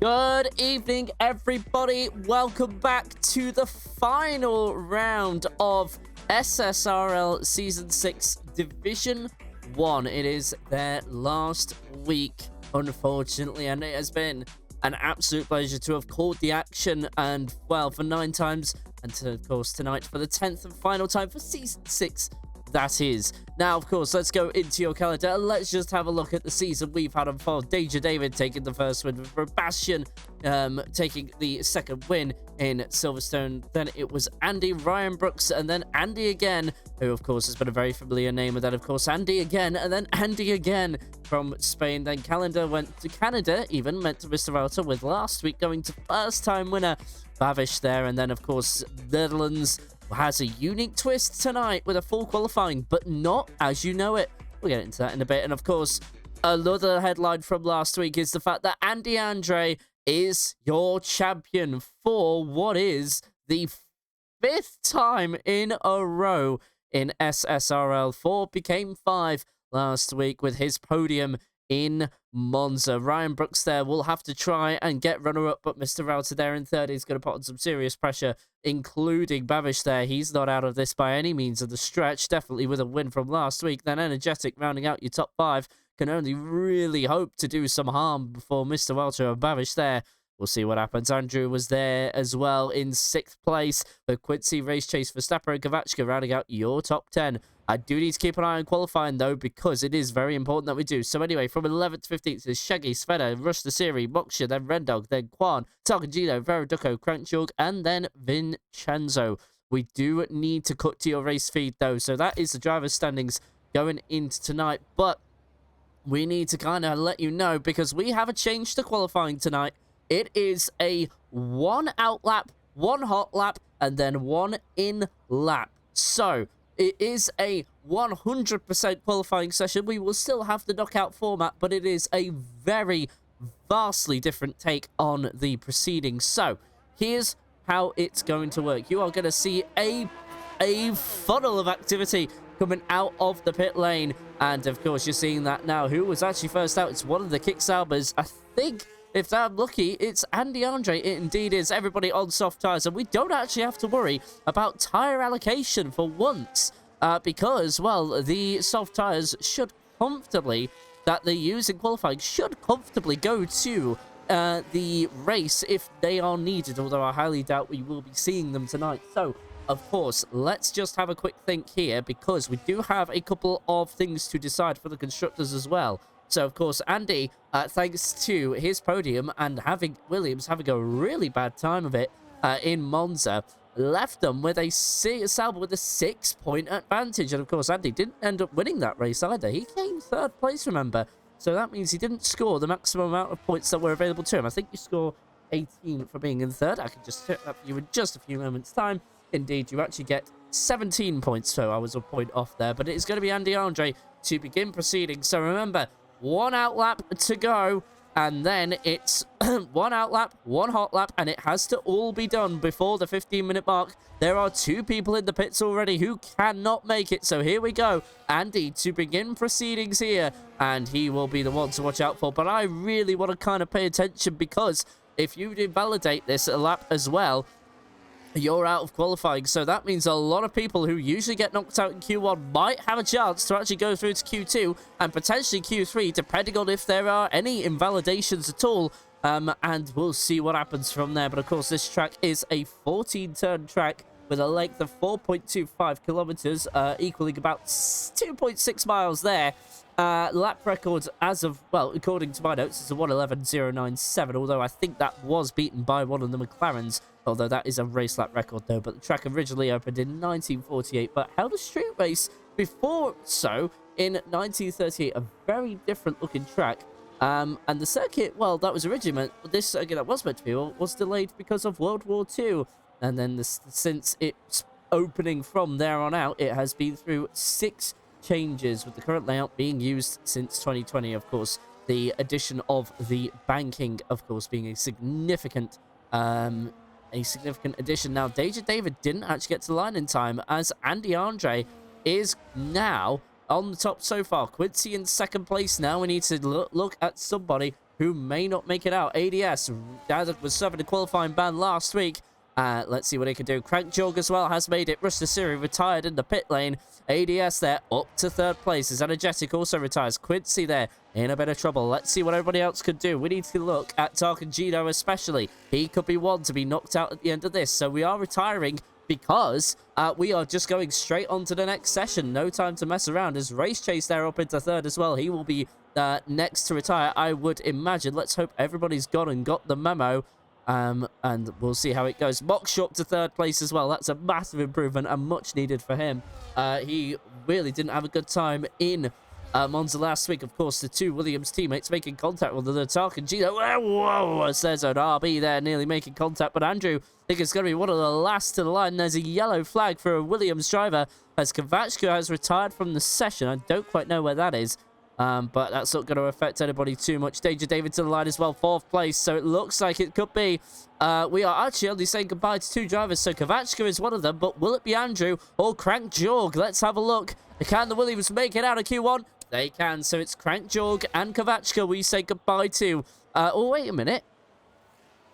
Good evening, everybody. Welcome back to the final round of SSRL Season 6 Division 1. It is their last week, unfortunately, and it has been an absolute pleasure to have called the action and, well, for 9 times, and to, of course, tonight for the 10th and final time for Season 6. That is. Now, of course, let's go into your calendar and let's just have a look at the season we've had unfold. Deja David taking the first win, with Sebastian taking the second win in Silverstone. Then it was Andy, Ryan Brooks, and then Andy again, who, of course, has been a very familiar name. And then, of course, Andy again, and then Andy again from Spain. Then Calendar went to Canada, even meant to Mr. Router, with last week going to first-time winner Bavish there. And then, of course, Netherlands has a unique twist tonight with a full qualifying, but not as you know it. We'll get into that in a bit. And of course, another headline from last week is the fact that Andy Andre is your champion for what is the 5th time in a row in SSRL. 4 became 5 last week with his podium in Monza. Ryan Brooks there will have to try and get runner-up, but Mr. Router there in third is going to put on some serious pressure, including Bavish there. He's not out of this by any means of the stretch, definitely with a win from last week. Then Energetic rounding out your top 5 can only really hope to do some harm before Mr. Welter and Bavish there. We'll see what happens. Andrew was there as well in 6th place. The Quincy race chase for Stapper and Kavachka rounding out your top 10. I do need to keep an eye on qualifying, though, because it is very important that we do. So anyway, from 11th to 15th is Shaggy, Sveda, Rush the Siri, Moksha, then Rendog, then Quan, Targagino, Veriduco, Crankjorg, and then Vincenzo. We do need to cut to your race feed, though. So that is the driver's standings going into tonight. But we need to kind of let you know, because we have a change to qualifying tonight. It is a 1 out lap, 1 hot lap, and then 1 in lap. So it is a 100% qualifying session. We will still have the knockout format, but it is a very vastly different take on the proceedings. So here's how it's going to work. You are going to see a funnel of activity coming out of the pit lane. And of course, you're seeing that now. Who was actually first out? It's one of the Kicksalbers. I think, if I'm lucky, it's Andy Andre. It indeed is. Everybody on soft tyres, and we don't actually have to worry about tyre allocation for once, because, well, the soft tyres should comfortably, that they use in qualifying, should comfortably go to the race if they are needed, although I highly doubt we will be seeing them tonight. So, of course, let's just have a quick think here, because we do have a couple of things to decide for the constructors as well. So, of course, Andy, thanks to his podium and having Williams having a really bad time of it in Monza, left them with a Sauber with a 6-point advantage. And, of course, Andy didn't end up winning that race either. He came 3rd place, remember. So that means he didn't score the maximum amount of points that were available to him. I think you score 18 for being in 3rd. I can just check that for you in just a few moments' time. Indeed, you actually get 17 points, so I was a point off there. But it is going to be Andy Andre to begin proceeding. So remember, 1 out lap to go, and then it's 1 out lap, 1 hot lap, and it has to all be done before the 15-minute mark. There are 2 people in the pits already who cannot make it, so here we go. Andy to begin proceedings here, and he will be the one to watch out for. But I really want to kind of pay attention, because if you invalidate this lap as well, you're out of qualifying. So that means a lot of people who usually get knocked out in Q1 might have a chance to actually go through to Q2 and potentially Q3, depending on if there are any invalidations at all. And we'll see what happens from there. But of course, this track is a 14-turn track with a length of 4.25 kilometers, equaling about 2.6 miles there. Lap record as of, well, according to my notes, is a 1:11.097, although I think that was beaten by one of the McLarens, although that is a race lap record though. But the track originally opened in 1948, but held a street race before so in 1938, a very different looking track. And the circuit, well, that was originally meant, this circuit that was meant to be, was delayed because of World War II. And then since its opening from there on out, it has been through 6 changes, with the current layout being used since 2020. Of course, the addition of the banking, of course, being a significant addition. Now, Deja David didn't actually get to the line in time, as Andy Andre is now on the top so far. Quincy in 2nd place now. We need to look at somebody who may not make it out. ADS, that was serving a qualifying ban last week. Let's see what he can do. Crank Jorg as well has made it. Rush Siri retired in the pit lane. ADS there up to third place. As Energetic also retires. Quincy there in a bit of trouble. Let's see what everybody else could do. We need to look at Tark and Gino especially. He could be one to be knocked out at the end of this. So we are retiring because we are just going straight on to the next session. No time to mess around. As Race Chase there up into third as well. He will be next to retire, I would imagine. Let's hope everybody's gone and got the memo. And we'll see how it goes. Moksha up to third place as well. That's a massive improvement and much needed for him. He really didn't have a good time in Monza last week. Of course, the two Williams teammates making contact with the Tark and Gino. Whoa, says an RB there, nearly making contact. But Andrew, I think it's going to be one of the last to the line. There's a yellow flag for a Williams driver as Kvachka has retired from the session. I don't quite know where that is. But that's not going to affect anybody too much. Danger David to the line as well, fourth place. So it looks like it could be. We are actually only saying goodbye to two drivers. So Kvachka is one of them. But will it be Andrew or Crank Jorg? Let's have a look. Can the Williams make it out of Q1? They can. So it's Crank Jorg and Kvachka we say goodbye to. Oh, wait a minute.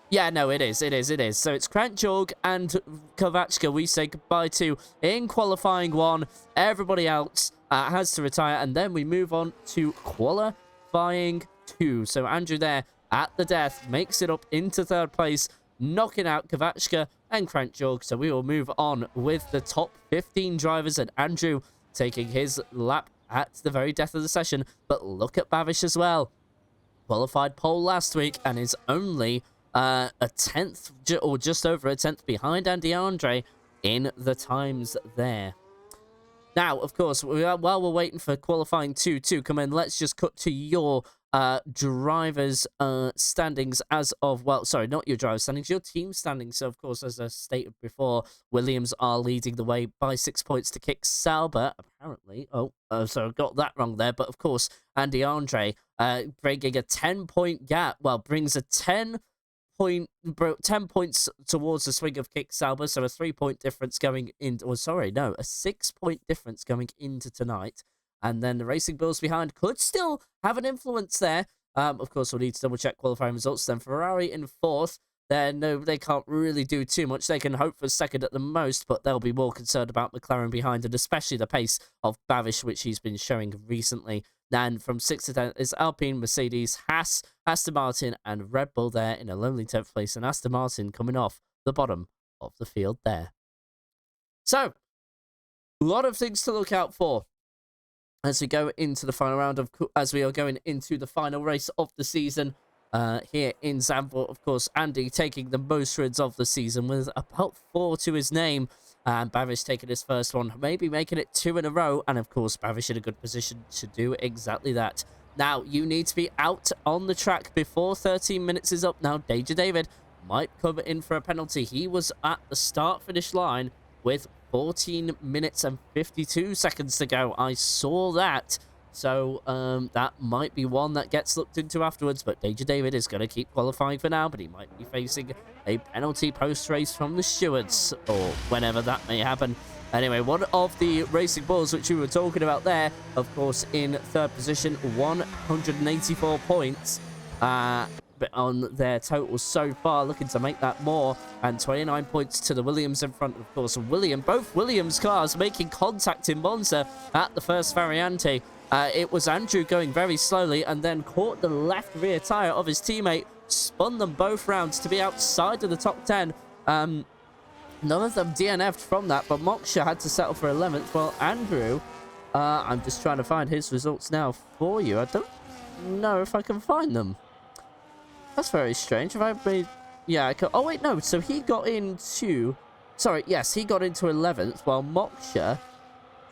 Yeah, no, it is. So it's Crank Jorg and Kvachka we say goodbye to in qualifying one. Everybody else has to retire, and then we move on to qualifying two. So Andrew there at the death makes it up into third place, knocking out Kvachka and Crank Jorg. So we will move on with the top 15 drivers, and Andrew taking his lap at the very death of the session. But look at Bavish as well. Qualified pole last week and is only a 10th or just over a 10th behind Andy Andre in the times there. Now, of course, while we're waiting for qualifying two to come in, let's just cut to your drivers' standings as of, well, sorry, not your driver standings, your team standings. So, of course, as I stated before, Williams are leading the way by 6 points to kick Sauber, apparently. So I got that wrong there. But, of course, Andy Andre bringing a 10-point gap, well, brings a 10 points towards the swing of kick Sauber, so a 3-point difference going in, or sorry, no, a 6-point difference going into tonight. And then the Racing Bulls behind could still have an influence there. Of course, we'll need to double check qualifying results. Then Ferrari in fourth. No, they can't really do too much. They can hope for second at the most, but they'll be more concerned about McLaren behind, and especially the pace of Bavish, which he's been showing recently. Then from 6th to 10th is Alpine, Mercedes, Haas, Aston Martin, and Red Bull there in a lonely 10th place, and Aston Martin coming off the bottom of the field there. So, a lot of things to look out for as we go into the final round as we are going into the final race of the season. Here in Zandvoort, of course, Andy taking the most wins of the season with about 4 to his name. And Bavish taking his first one, maybe making it 2 in a row. And, of course, Bavish in a good position to do exactly that. Now, you need to be out on the track before 13 minutes is up. Now, Danger David might come in for a penalty. He was at the start-finish line with 14 minutes and 52 seconds to go. I saw that. So that might be one that gets looked into afterwards, but Danger David is going to keep qualifying for now, but he might be facing a penalty post-race from the stewards, or whenever that may happen. Anyway, one of the Racing Bulls, which we were talking about there, of course, in third position, 184 points on their total so far, looking to make that more, and 29 points to the Williams in front. Of course, both Williams cars making contact in Monza at the first Variante. It was Andrew going very slowly and then caught the left rear tyre of his teammate, spun them both rounds to be outside of the top 10. None of them DNF'd from that, but Moksha had to settle for 11th. Well, Andrew, I'm just trying to find his results now for you. I don't know if I can find them. That's very strange. Have I made... Yeah, I could... Oh, wait, no. So he got into... Sorry, yes, he got into 11th, while Moksha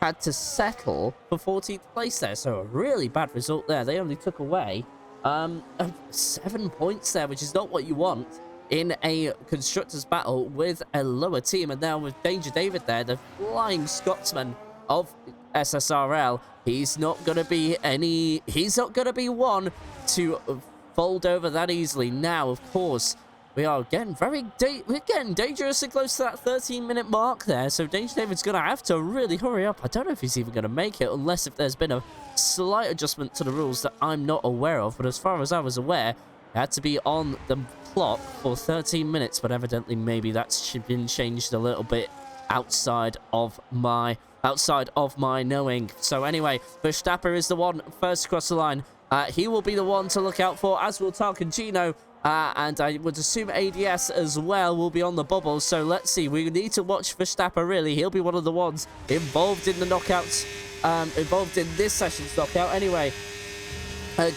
had to settle for 14th place there. So a really bad result there. They only took away 7 points there, which is not what you want in a constructors battle with a lower team. And now with Danger David there, the flying Scotsman of SSRL, he's not going to be one to fold over that easily. Now, of course, We are getting we're getting dangerously close to that 13-minute mark there. So Danger David's going to have to really hurry up. I don't know if he's even going to make it, unless if there's been a slight adjustment to the rules that I'm not aware of. But as far as I was aware, he had to be on the clock for 13 minutes. But evidently, maybe that's been changed a little bit outside of my knowing. So anyway, Verstappen is the one first across the line. He will be the one to look out for, as will Tarkin Gino. And I would assume ADS as well will be on the bubble. So let's see. We need to watch Verstappen, really. He'll be one of the ones involved in the knockouts, involved in this session's knockout. Anyway,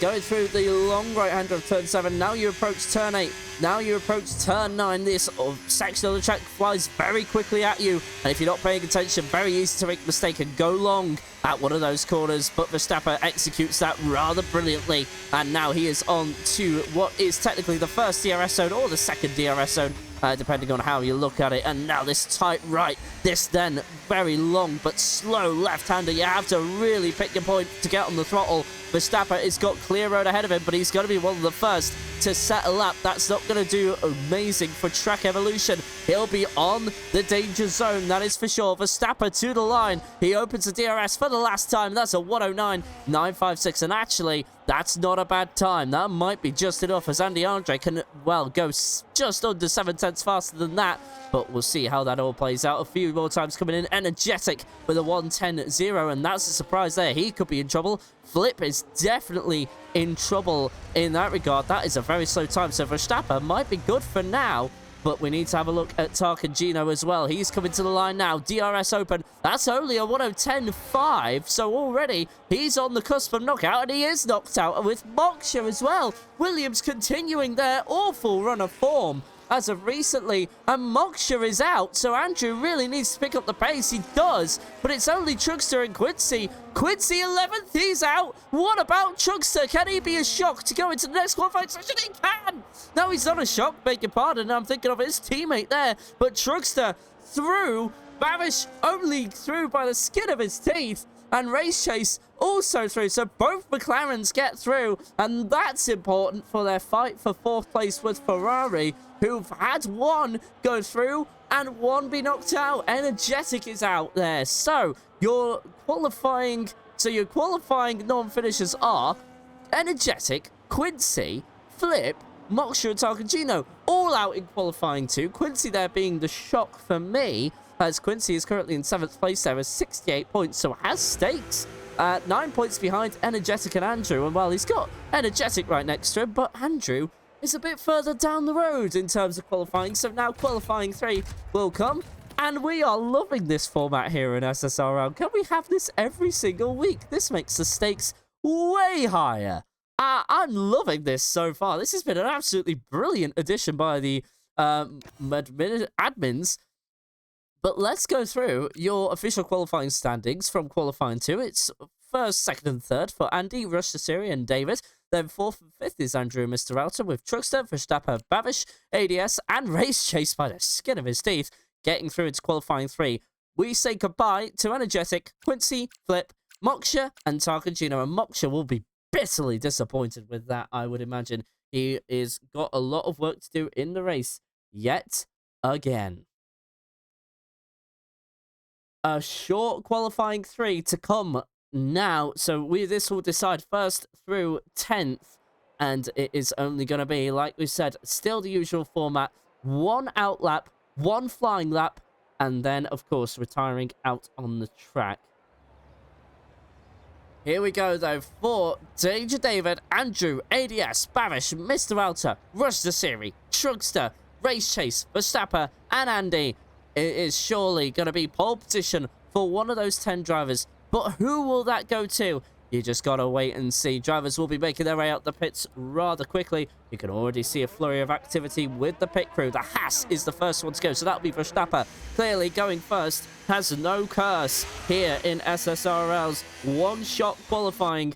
going through the long right-hander of turn 7. Now you approach turn 8. Now you approach turn 9. This section of the track flies very quickly at you. And if you're not paying attention, very easy to make a mistake and go long at one of those corners. But Verstappen executes that rather brilliantly. And now he is on to what is technically the first DRS zone or the second DRS zone, depending on how you look at it. And now this tight right, this then very long but slow left-hander. You have to really pick your point to get on the throttle. Verstappen has got clear road ahead of him, but he's going to be one of the first to set a lap. That's not going to do amazing for track evolution. He'll be on the danger zone, that is for sure. Verstappen to the line. He opens the DRS for the last time. That's a 109.956, and actually, that's not a bad time. That might be just enough, as Andy Andre can, well, go just under 7/10 faster than that. But we'll see how that all plays out. A few more times coming in. Energetic with a 110.0, and that's a surprise there. He could be in trouble. Flip is definitely in trouble in that regard. That is a very slow time. So Verstappen might be good for now, but we need to have a look at Tarkin Gino as well. He's coming to the line now. DRS open. That's only a 1:10.5. So already he's on the cusp of knockout, and he is knocked out with Moksha as well. Williams continuing their awful run of form as of recently, and Moksha is out, so Andrew really needs to pick up the pace. He does, but it's only Truckster and Quincy. Quincy 11th, he's out. What about Truckster? Can he be a shock to go into the next qualifying session? He can! No, he's not a shock, beg your pardon. I'm thinking of his teammate there, but Truckster through. Babish only through by the skin of his teeth. And Race Chase also through. So both McLarens get through. And that's important for their fight for 4th place with Ferrari, who've had one go through and one be knocked out. Energetic is out there. So your qualifying non-finishers are Energetic, Quincy, Flip, Moksha, and Tarkin Gino, all out in qualifying 2. Quincy there being the shock for me, as Quincy is currently in 7th place there with 68 points, so has stakes. 9 points behind Energetic and Andrew, and well, he's got Energetic right next to him, but Andrew is a bit further down the road in terms of qualifying, so now qualifying 3 will come, and we are loving this format here in SSRL. Can we have this every single week? This makes the stakes way higher. I'm loving this so far. This has been an absolutely brilliant addition by the admins. But let's go through your official qualifying standings from qualifying 2. It's 1st, 2nd, and 3rd for Andy, Rush, Siri, and David. Then 4th and 5th is Andrew and Mr. Router, with Truckster, Verstappen, Babish, ADS, and Race Chase by the skin of his teeth, getting through into qualifying 3. We say goodbye to Energetic, Quincy, Flip, Moksha, and Tarkin Gino. And Moksha will be bitterly disappointed with that, I would imagine. He is got a lot of work to do in the race yet again. A short qualifying 3 to come now. So this will decide 1st through 10th. And it is only going to be, like we said, still the usual format. 1 out lap, 1 flying lap, and then, of course, retiring out on the track. Here we go, though, for Danger David, Andrew, ADS, Barish, Mr. Alter, Rush the Siri, Truckster, Race Chase, Verstappen, and Andy. It is surely going to be pole position for one of those 10 drivers. But who will that go to? You just got to wait and see. Drivers will be making their way out the pits rather quickly. You can already see a flurry of activity with the pit crew. The Haas is the first one to go, so that'll be Verstappen. Clearly going first, has no curse here in SSRL's one-shot qualifying.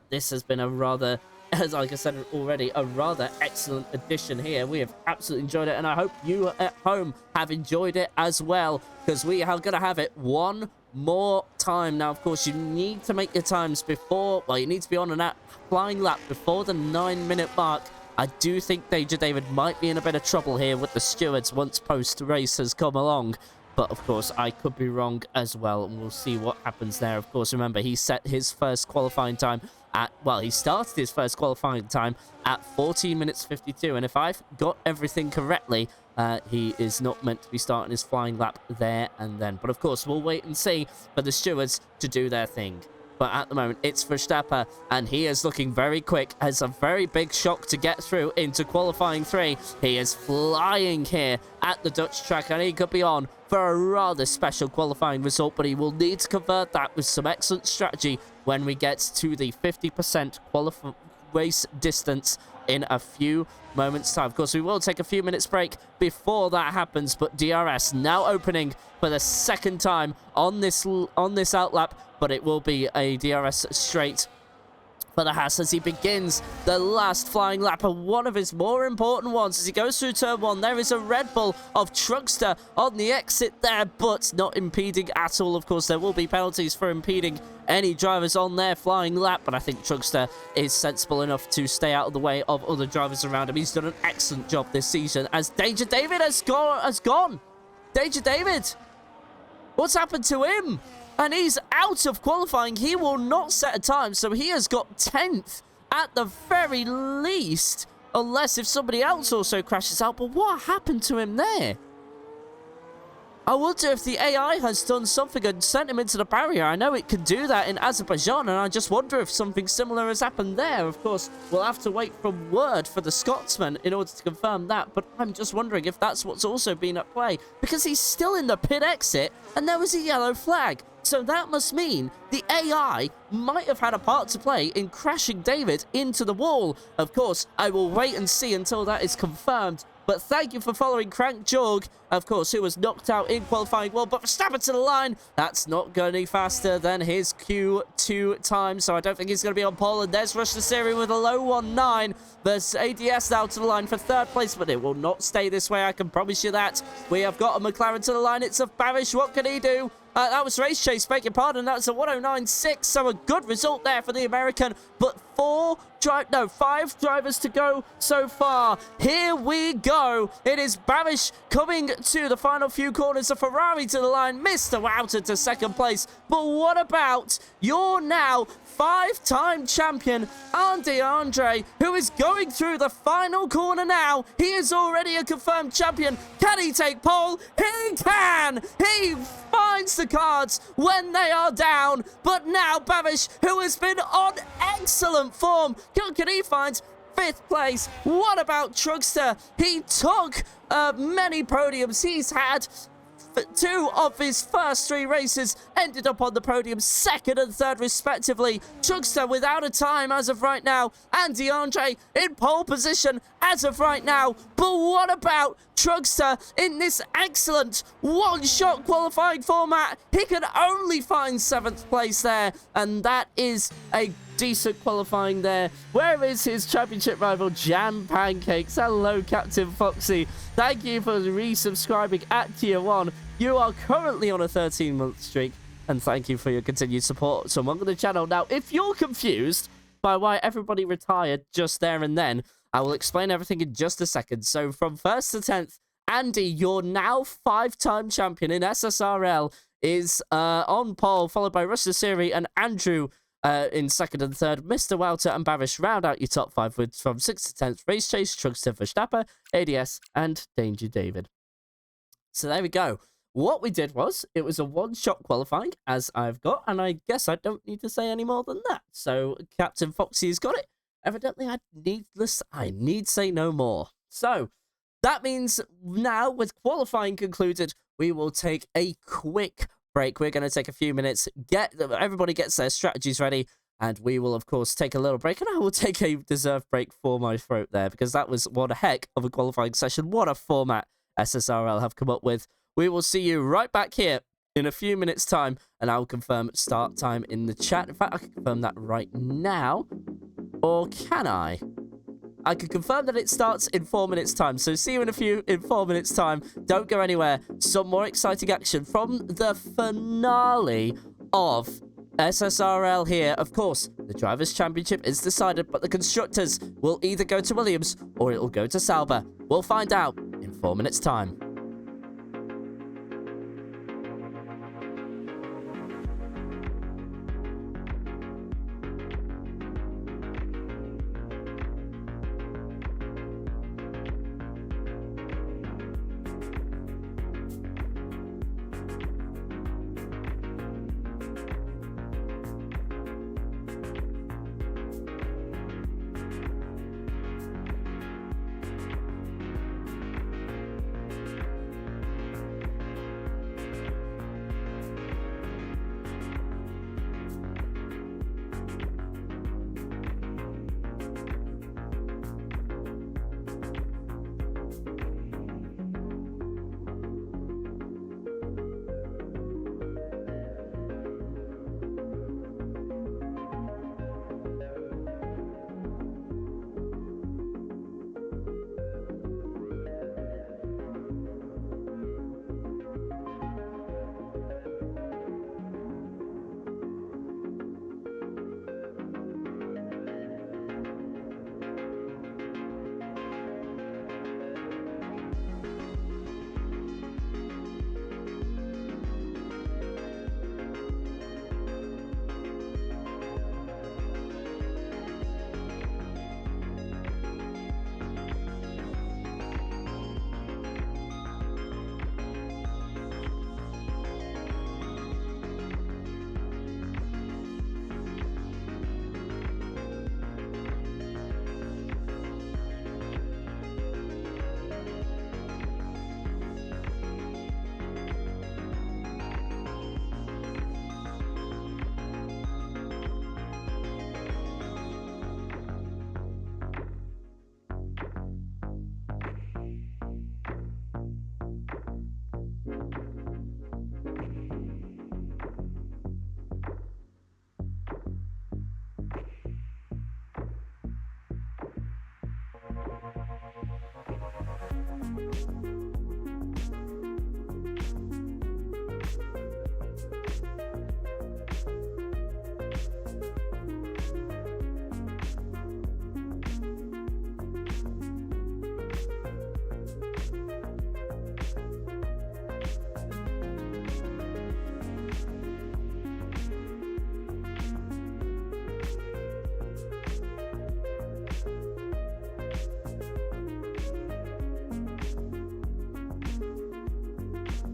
This has been a rather, as like I said already, a rather excellent addition here. We have absolutely enjoyed it, and I hope you at home have enjoyed it as well, because we are going to have it one more time. Now, of course, you need to make your times before, well, you need to be on a flying lap before the 9-minute mark I do think Danger David might be in a bit of trouble here with the stewards once post-race has come along. But, of course, I could be wrong as well, and we'll see what happens there. Of course, remember, he set his first qualifying time at, well, he started his first qualifying time at 14 minutes 52. And if I've got everything correctly, he is not meant to be starting his flying lap there and then. But, of course, we'll wait and see for the stewards to do their thing. But at the moment, it's Verstappen, and he is looking very quick. Has a very big shock to get through into qualifying 3. He is flying here at the Dutch track, and he could be on for a rather special qualifying result, but he will need to convert that with some excellent strategy when we get to the 50% race distance in a few moments' time. Of course, we will take a few minutes break before that happens, but DRS now opening for the second time on this outlap, but it will be a DRS straight for the Haas as he begins the last flying lap of one of his more important ones. As he goes through turn 1, there is a Red Bull of Truckster on the exit there, but not impeding at all. Of course, there will be penalties for impeding any drivers on their flying lap, but I think Truckster is sensible enough to stay out of the way of other drivers around him. He's done an excellent job this season as Danger David has gone. Danger David, what's happened to him? And he's out of qualifying. He will not set a time, so he has got 10th at the very least. Unless if somebody else also crashes out. But what happened to him there? I wonder if the AI has done something and sent him into the barrier. I know it can do that in Azerbaijan, and I just wonder if something similar has happened there. Of course, we'll have to wait for word for the Scotsman in order to confirm that, but I'm just wondering if that's what's also been at play, because he's still in the pit exit, and there was a yellow flag. So that must mean the AI might have had a part to play in crashing David into the wall. Of course, I will wait and see until that is confirmed. But thank you for following Crank Jorg, of course, who was knocked out in qualifying well. But Verstappen to the line, that's not going any faster than his Q2 time. So I don't think he's going to be on pole. And there's Rush Series with a low 1.9. There's ADS now to the line for 3rd place, but it will not stay this way, I can promise you that. We have got a McLaren to the line. It's a Barish. What can he do? That was Race Chase, beg your pardon. That's a 109.6, so a good result there for the American. But 5 drivers to go so far. Here we go. It is Barish coming to the final few corners. A Ferrari to the line. Mr. Wouter to 2nd place. But what about your now 5-time champion, Andy Andre, who is going through the final corner now? He is already a confirmed champion. Can he take pole? He can! He finds the cards when they are down. But now Babish, who has been on excellent form, can he find 5th place? What about Truckster? He took many podiums. He's had 2 of his first 3 races, ended up on the podium, 2nd and 3rd respectively. Truckster without a time as of right now, and DeAndre in pole position as of right now. But what about Truckster in this excellent one-shot qualifying format? He can only find 7th place there, and that is a decent qualifying there. Where is his championship rival, Jam Pancakes? Hello, Captain Foxy. Thank you for resubscribing at Tier 1. You are currently on a 13-month streak, and thank you for your continued support. So welcome to the channel. Now, if you're confused by why everybody retired just there and then, I will explain everything in just a second. So from 1st to 10th, Andy, your now 5-time champion in SSRL, is on pole, followed by Russell Siri and Andrew in 2nd and 3rd. Mr. Wouter and Barish round out your top 5 with from 6th to 10th. Race Chase, Truckster, Verstappen, ADS, and Danger David. So there we go. What we did was, it was a one-shot qualifying, as I've got, and I guess I don't need to say any more than that. So Captain Foxy has got it. Evidently, I need say no more. So that means now, with qualifying concluded, we will take a quick break. We're going to take a few minutes, everybody gets their strategies ready, and we will, of course, take a little break, and I will take a deserved break for my throat there, because that was one heck of a qualifying session. What a format SSRL have come up with. We will see you right back here in a few minutes' time, and I'll confirm start time in the chat. In fact, I can confirm that right now, or can I? I can confirm that it starts in 4 minutes' time. So see you in 4 minutes' time. Don't go anywhere. Some more exciting action from the finale of SSRL here. Of course, the Drivers' Championship is decided, but the Constructors will either go to Williams or it will go to Sauber. We'll find out in 4 minutes' time.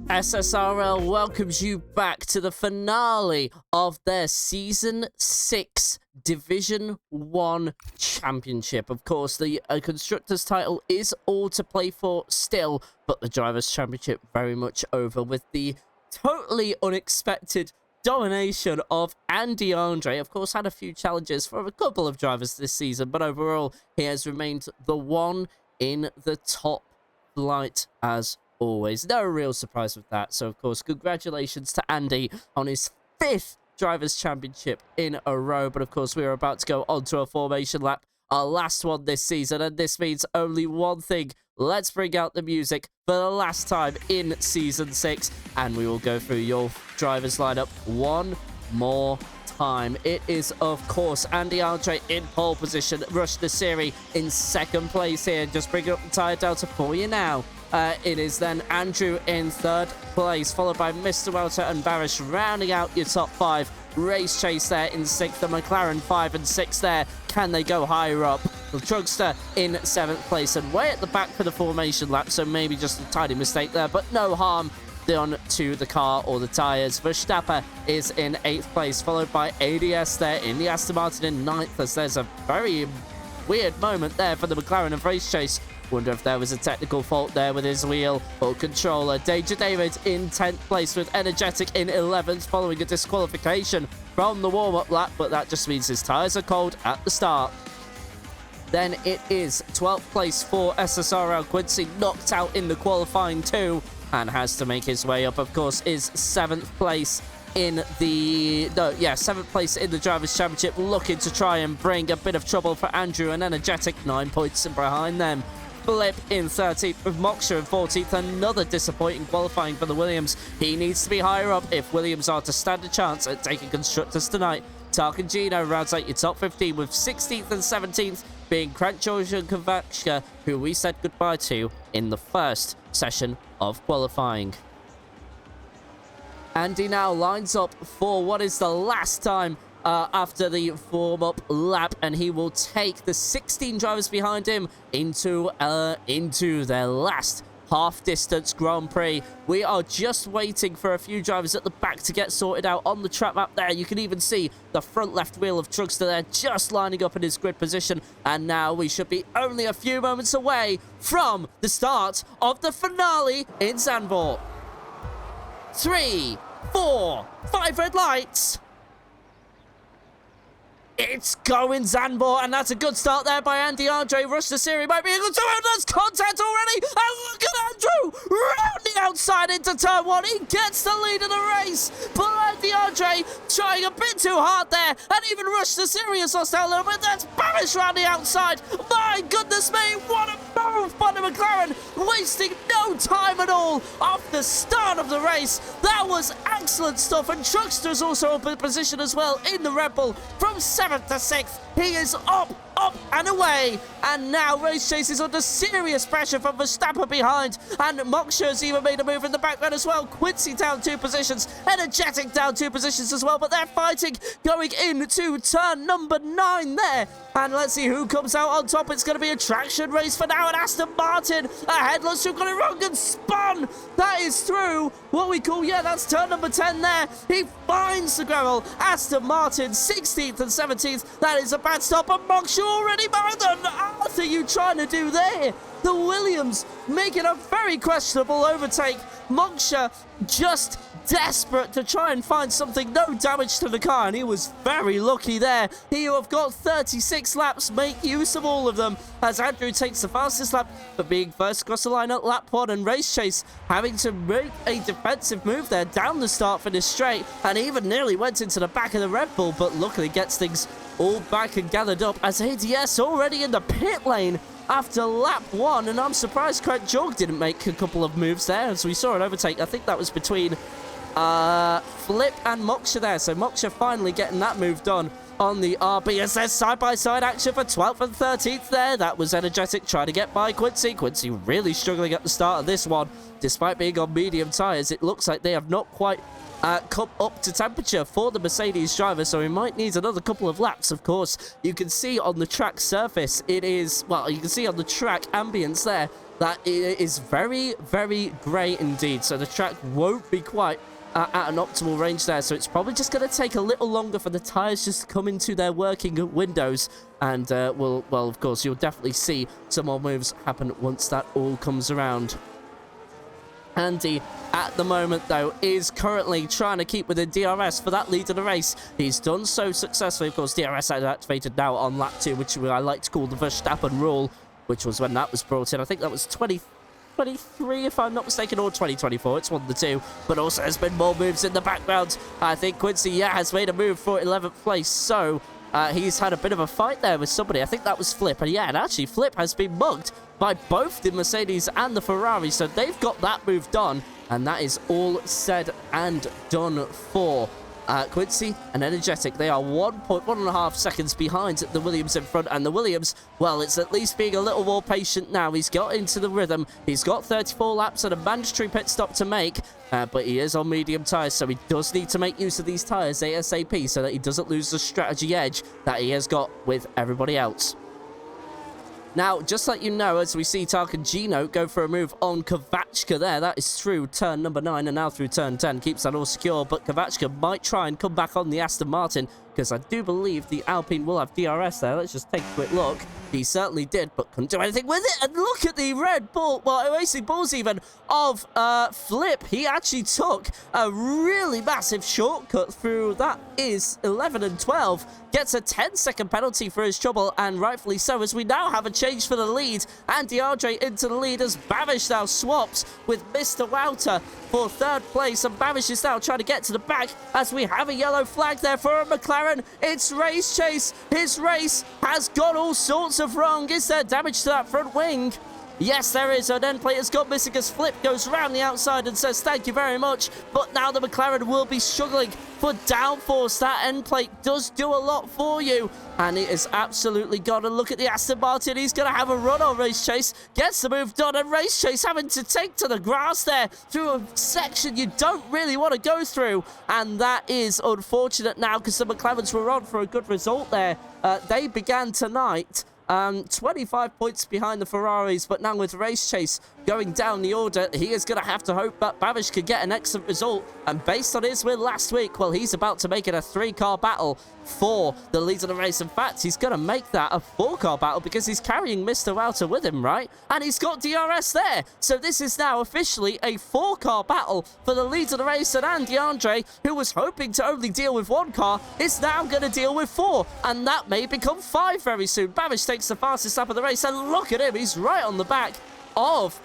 SSRL welcomes you back to the finale of their Season 6 Division 1 Championship. Of course, the Constructors title is all to play for still, but the Drivers' Championship very much over with the totally unexpected domination of Andy Andre. Of course, had a few challenges for a couple of drivers this season, but overall, he has remained the one in the top flight as always. No real surprise with that. So, of course, congratulations to Andy on his 5th Drivers' Championship in a row. But, of course, we are about to go onto a formation lap, our last one this season. And this means only one thing. Let's bring out the music for the last time in Season 6. And we will go through your drivers' lineup one more time. It is, of course, Andy Andre in pole position. Rush Nasiri in second place here. Just bring up the tyre delta for you now. It is then Andrew in third place, followed by Mr. Welter and Barish rounding out your top 5. Race Chase there in 6th, the McLaren 5 and 6 there. Can they go higher up? The Drugster in 7th place and way at the back for the formation lap, so maybe just a tiny mistake there, but no harm done to the car or the tyres. Verstappen is in 8th place, followed by ADS there in the Aston Martin in 9th, as there's a very weird moment there for the McLaren of Race Chase. Wonder if there was a technical fault there with his wheel or controller. Danger David in 10th place with Energetic in 11th following a disqualification from the warm-up lap, but that just means his tyres are cold at the start. Then it is 12th place for SSRL. Quincy knocked out in the qualifying 2 and has to make his way up. Of course, is 7th place in the 7th place in the Drivers' Championship, looking to try and bring a bit of trouble for Andrew and Energetic, 9 points behind them. Flip in 13th with Moksha in 14th. Another disappointing qualifying for the Williams. He needs to be higher up if Williams are to stand a chance at taking constructors tonight. Tarkin Gino rounds out your top 15 with 16th and 17th being Crank George and Kavachka, who we said goodbye to in the first session of qualifying. Andy now lines up for what is the last time after the warm-up lap, and he will take the 16 drivers behind him into their last half-distance Grand Prix. We are just waiting for a few drivers at the back to get sorted out on the track map there. You can even see the front left wheel of Truckster there just lining up in his grid position. And now we should be only a few moments away from the start of the finale in Zandvoort. 3, 4, 5 red lights. It's going Zandvoort, and that's a good start there by Andy Andre. Rush the Siri might be able to, and there's contact already. And look at Andrew round the outside into turn 1. He gets the lead of the race, but Andy Andre trying a bit too hard there, and even Rush the Siri has lost out a little bit. That's Barish round the outside. My goodness me, what a move by the McLaren, wasting no time at all off the start of the race. That was excellent stuff, and Truckster's also up in position as well in the Red Bull from 7th to 6th. He is up and away, and now Race Chase is under serious pressure from Verstappen behind, and Moksha's even made a move in the background as well. Quincy down 2 positions, Energetic down 2 positions as well, but they're fighting going into turn number 9 there, and let's see who comes out on top. It's going to be a traction race for now, and Aston Martin ahead. Let's who got it wrong and spun. That is through what we call, that's turn number 10 there. He finds the gravel. Aston Martin 16th and 17th. That is a bad stop, and Moksha already behind them. What are you trying to do there? The Williams making a very questionable overtake. Moksha just desperate to try and find something. No damage to the car, and he was very lucky there. He have got 36 laps. Make use of all of them as Andrew takes the fastest lap for being first across the line at lap 1, and Race Chase having to make a defensive move there down the start finish straight, and even nearly went into the back of the Red Bull, but luckily gets things all back and gathered up as ADS already in the pit lane after lap 1, and I'm surprised Craig Jorg didn't make a couple of moves there as we saw an overtake. I think that was between Flip and Moksha there, so Moksha finally getting that move done on the RB as there's side-by-side action for 12th and 13th there. That was Energetic trying to get by Quincy. Quincy really struggling at the start of this one despite being on medium tyres. It looks like they have not quite come up to temperature for the Mercedes driver, so he might need another couple of laps. Of course, you can see on the track surface, it is, well, you can see on the track ambience there that it is very, very grey indeed, so the track won't be quite at an optimal range there, so it's probably just going to take a little longer for the tyres just to come into their working windows, and well, of course, you'll definitely see some more moves happen once that all comes around. Andy, at the moment, though, is currently trying to keep within DRS for that lead of the race. He's done so successfully. Of course, DRS is activated now on lap 2, which I like to call the Verstappen rule, which was when that was brought in. I think that was 2023, if I'm not mistaken, or 2024. It's one of the two. But also, there's been more moves in the background. I think Quincy, has made a move for 11th place. So, he's had a bit of a fight there with somebody. I think that was Flip. And and actually, Flip has been mugged by both the Mercedes and the Ferrari. So, they've got that move done. And that is all said and done for Quincy and Energetic. They are 1.5 seconds behind the Williams in front, and the Williams, well, it's at least being a little more patient now. He's got into the rhythm. He's got 34 laps and a mandatory pit stop to make, but he is on medium tyres, so he does need to make use of these tyres ASAP so that he doesn't lose the strategy edge that he has got with everybody else. Now, just let you know, as we see Tarkin Gino go for a move on Kavachka there, that is through turn number 9 and now through turn 10, keeps that all secure, but Kavachka might try and come back on the Aston Martin, because I do believe the Alpine will have DRS there. Let's just take a quick look. He certainly did, but couldn't do anything with it. And look at the Red Bull, well, Racing Bulls even, of Flip. He actually took a really massive shortcut through. That is 11 and 12. Gets a 10-second penalty for his trouble, and rightfully so, as we now have a change for the lead. Andy Andre into the lead as Bavish now swaps with Mr. Wouter for 3rd place, and Bavish is now trying to get to the back as we have a yellow flag there for a McLaren. It's Race Chase. His race has got all sorts of wrong. Is there damage to that front wing? Yes, there is. An end plate has gone missing as Flip goes around the outside and says thank you very much. But now the McLaren will be struggling for downforce. That end plate does do a lot for you. And it is absolutely gone. And look at the Aston Martin. He's going to have a run on Race Chase. Gets the move done. And Race Chase having to take to the grass there through a section you don't really want to go through. And that is unfortunate now because the McLarens were on for a good result there. They began tonight 25 points behind the Ferraris, but now with Race Chase going down the order, he is going to have to hope that Babish could get an excellent result. And based on his win last week, well, he's about to make it a 3-car battle for the lead of the race. In fact, he's going to make that a 4-car battle because he's carrying Mr. Wouter with him, right? And he's got DRS there. So this is now officially a 4-car battle for the lead of the race. And Andy Andre, who was hoping to only deal with 1 car, is now going to deal with 4. And that may become 5 very soon. Babish takes the fastest lap of the race. And look at him. He's right on the back of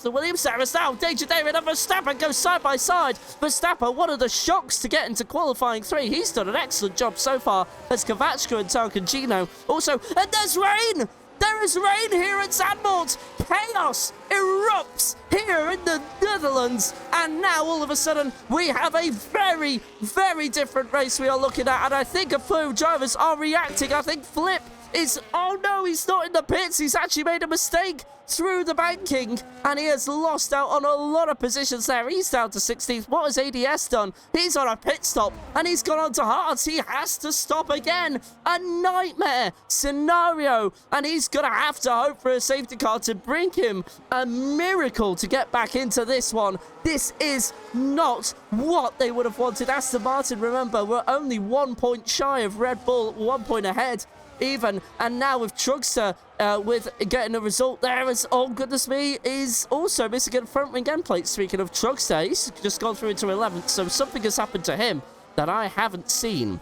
the Williams there. As now Danger David and Verstappen go side by side. Verstappen, one of the shocks to get into qualifying 3. He's done an excellent job so far as Kavachka and Tarkangino also. And there's rain! There is rain here at Zandvoort. Chaos erupts here in the Netherlands. And now, all of a sudden, we have a very, very different race we are looking at. And I think a few drivers are reacting. I think Flip is... Oh, no, he's not in the pits. He's actually made a mistake through the banking. And he has lost out on a lot of positions there. He's down to 16th. What has ADS done? He's on a pit stop. And he's gone on to hards. He has to stop again. A nightmare scenario. And he's going to have to hope for a safety car to bring him a miracle to get back into this one. This is not what they would have wanted. Aston Martin, remember, we're only 1 point shy of Red Bull, 1 point ahead even. And now with Trugster with getting a result there, as oh goodness me, is also missing a front wing end plate. Speaking of Trugster, he's just gone through into 11th, so something has happened to him that I haven't seen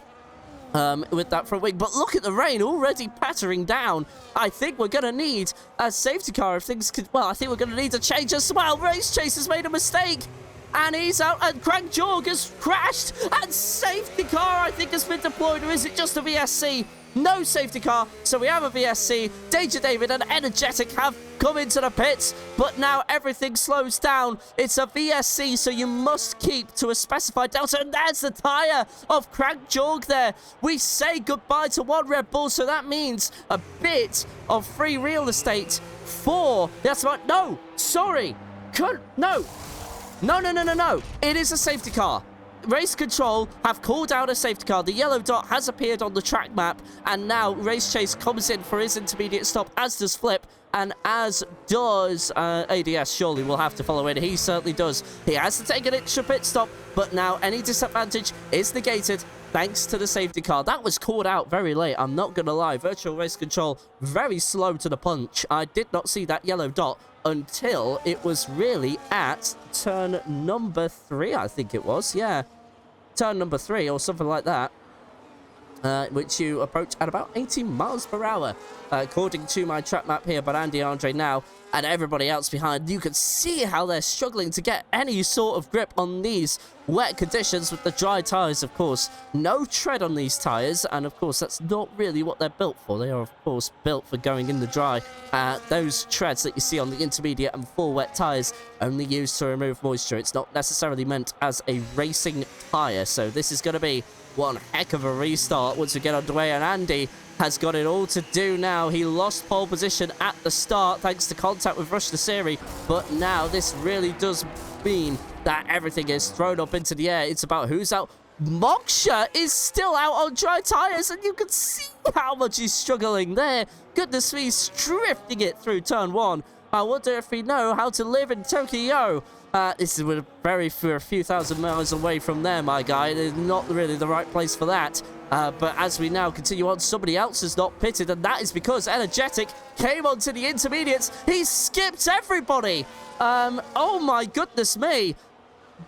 with that front wing. But look at the rain already pattering down. I think we're going to need a safety car if things could... Well, I think we're going to need a change as well. Race Chase has made a mistake. And he's out, and Craig Jorg has crashed. And safety car, I think, has been deployed. Or is it just a VSC? No safety car, so we have a VSC. Danger David and Energetic have come into the pits, but now everything slows down. It's a VSC, so you must keep to a specified delta. And there's the tyre of Craig Jorg there. We say goodbye to 1 Red Bull, so that means a bit of free real estate for... That's right. No, sorry. No. No. It is a safety car. Race Control have called out a safety car. The yellow dot has appeared on the track map, and now Race Chase comes in for his intermediate stop, as does Flip, and as does ADS. Surely will have to follow in. He certainly does. He has to take an extra pit stop, but now any disadvantage is negated thanks to the safety car. That was called out very late, I'm not going to lie. Virtual Race Control, very slow to the punch. I did not see that yellow dot until it was really at turn number 3, I think it was. Yeah, turn number 3 or something like that, which you approach at about 80 miles per hour, according to my track map here. But Andy Andre now and everybody else behind, you can see how they're struggling to get any sort of grip on these wet conditions with the dry tires. Of course, no tread on these tires, and of course that's not really what they're built for. They are of course built for going in the dry. Those treads that you see on the intermediate and full wet tires only used to remove moisture. It's not necessarily meant as a racing tire. So this is going to be one heck of a restart once we get underway, and Andy has got it all to do now. He lost pole position at the start thanks to contact with Rush Nassiri, but now this really does mean that everything is thrown up into the air. It's about who's out. Moksha is still out on dry tires, and you can see how much he's struggling there. Goodness me, he's drifting it through turn 1. I wonder if we know how to live in Tokyo. This is for a few thousand miles away from there, my guy. It's not really the right place for that. But as we now continue on, somebody else has not pitted, and that is because Energetic came onto the intermediates. He skipped everybody. Oh my goodness me.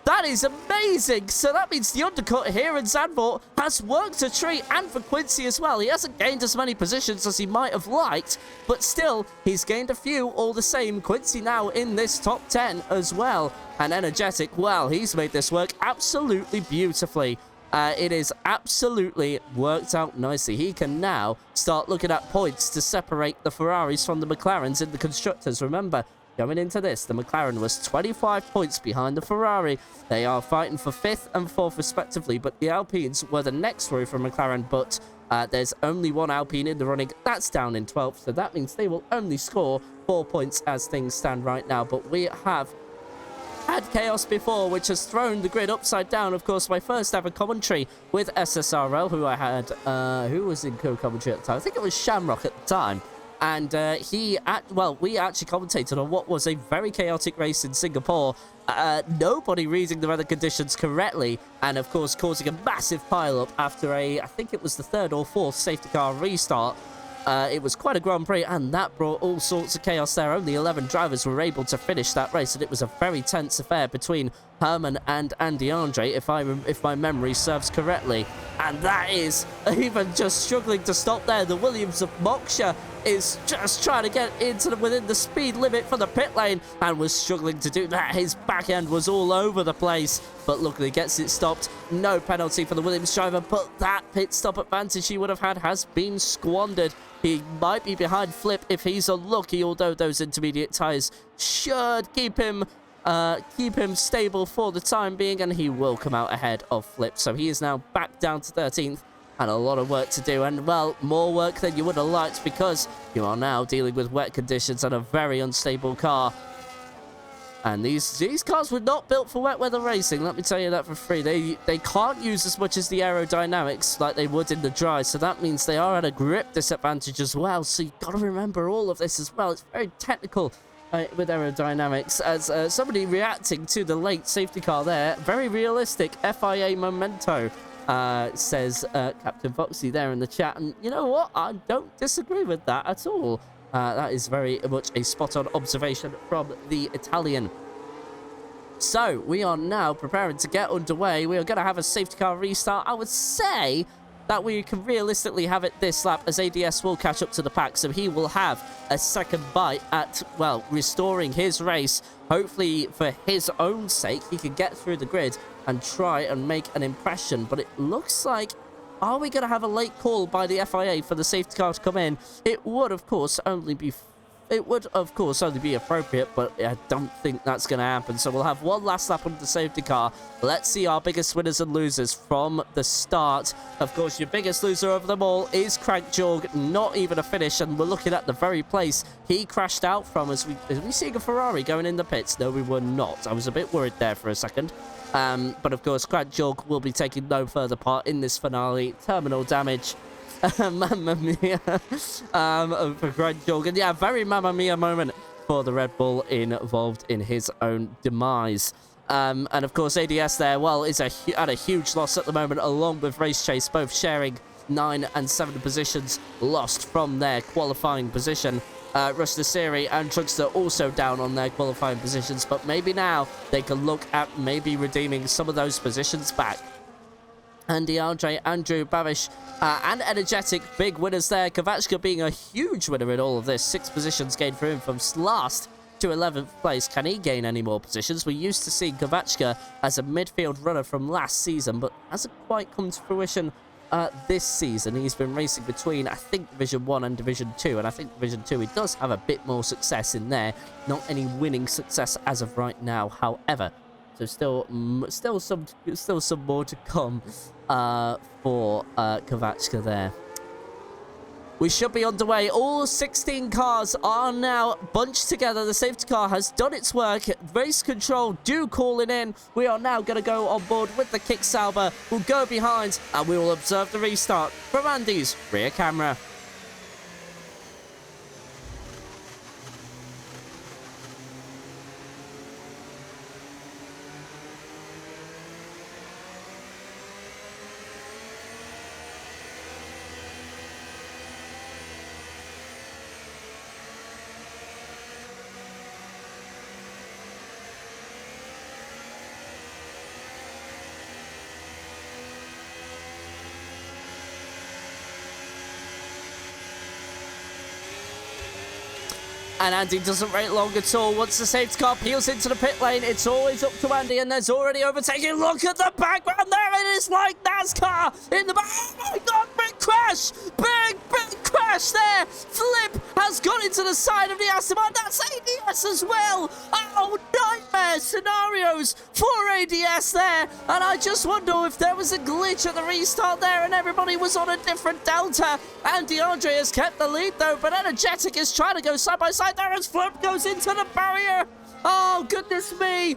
That is amazing. So that means the undercut here in Zandvoort has worked a treat, and for Quincy as well. He hasn't gained as many positions as he might have liked, but still, he's gained a few all the same. Quincy now in this top 10 as well. And Energetic, well, he's made this work absolutely beautifully. It is absolutely worked out nicely. He can now start looking at points to separate the Ferraris from the McLarens in the constructors. Remember, going into this, the McLaren was 25 points behind the Ferrari. They are fighting for 5th and 4th respectively, but the Alpines were the next row from McLaren, but there's only one Alpine in the running. That's down in 12th, so that means they will only score 4 points as things stand right now. But we have had chaos before, which has thrown the grid upside down. Of course, my first ever commentary with SSRL, who I had, who was in co-commentary at the time? I think it was Shamrock at the time. And we actually commentated on what was a very chaotic race in Singapore. Nobody reading the weather conditions correctly, and of course causing a massive pile-up after I think it was the 3rd or 4th safety car restart. It was quite a Grand Prix, and that brought all sorts of chaos there. Only 11 drivers were able to finish that race, and it was a very tense affair between Herman and Andy Andre, if my memory serves correctly. And that is even just struggling to stop there. The Williams of Moksha is just trying to get into within the speed limit for the pit lane, and was struggling to do that. His back end was all over the place, but luckily gets it stopped. No penalty for the Williams driver, but that pit stop advantage he would have had has been squandered. He might be behind Flip if he's unlucky, although those intermediate tyres should keep him stable for the time being, and he will come out ahead of Flip. So he is now back down to 13th, and a lot of work to do, and well, more work than you would have liked, because you are now dealing with wet conditions and a very unstable car. And these cars were not built for wet weather racing, let me tell you that for free. They can't use as much as the aerodynamics like they would in the dry, so that means they are at a grip disadvantage as well. So you've got to remember all of this as well. It's very technical with aerodynamics, as somebody reacting to the late safety car there. Very realistic FIA memento, says Captain Foxy there in the chat. And you know what? I don't disagree with that at all. That is very much a spot-on observation from the Italian. So, we are now preparing to get underway. We are going to have a safety car restart. I would say that we can realistically have it this lap, as ADS will catch up to the pack, so he will have a second bite at, well, restoring his race. Hopefully, for his own sake, he can get through the grid and try and make an impression. But it looks like, are we going to have a late call by the FIA for the safety car to come in? It would, of course, only be appropriate, but I don't think that's going to happen. So we'll have one last lap on the safety car. Let's see our biggest winners and losers from the start. Of course, your biggest loser of them all is Crank Jorg. Not even a finish, and we're looking at the very place he crashed out from. Are we seeing a Ferrari going in the pits? No, we were not. I was a bit worried there for a second. But of course, Crank Jorg will be taking no further part in this finale. Terminal damage. Mamma mia. For Crank Jorg. And yeah, very Mamma mia moment for the Red Bull involved in his own demise. And of course, ADS there, well, is at a huge loss at the moment, along with Race Chase, both sharing 9 and 7 positions lost from their qualifying position. Rush Nasiri and Truckster also down on their qualifying positions, but maybe now they can look at maybe redeeming some of those positions back. Andy Andre, Andrew Babish, and Energetic, big winners there. Kavachka being a huge winner in all of this. 6 positions gained for him from last to 11th place. Can he gain any more positions? We used to see Kavachka as a midfield runner from last season, but hasn't quite come to fruition this season. He's been racing between, I think, Division 1 and Division 2, and I think Division 2 he does have a bit more success in there. Not any winning success as of right now, however. So still some more to come for Kavachka there. We should be underway. All 16 cars are now bunched together. The safety car has done its work. Race control do calling in. We are now going to go on board with the kick salver. We'll go behind and we will observe the restart from Andy's rear camera. And Andy doesn't wait long at all. Once the safety car peels into the pit lane, it's always up to Andy, and there's already overtaking. Look at the background there. It is like NASCAR in the back. Oh my God, big crash. Big crash there. Flip has gone into the side of the Aston Martin. That's ADS as well. Oh, nightmare scenarios for ADS there. And I just wonder if there was a glitch at the restart there and everybody was on a different delta. And DeAndre has kept the lead though, but Energetic is trying to go side by side there as Flip goes into the barrier. Oh, goodness me.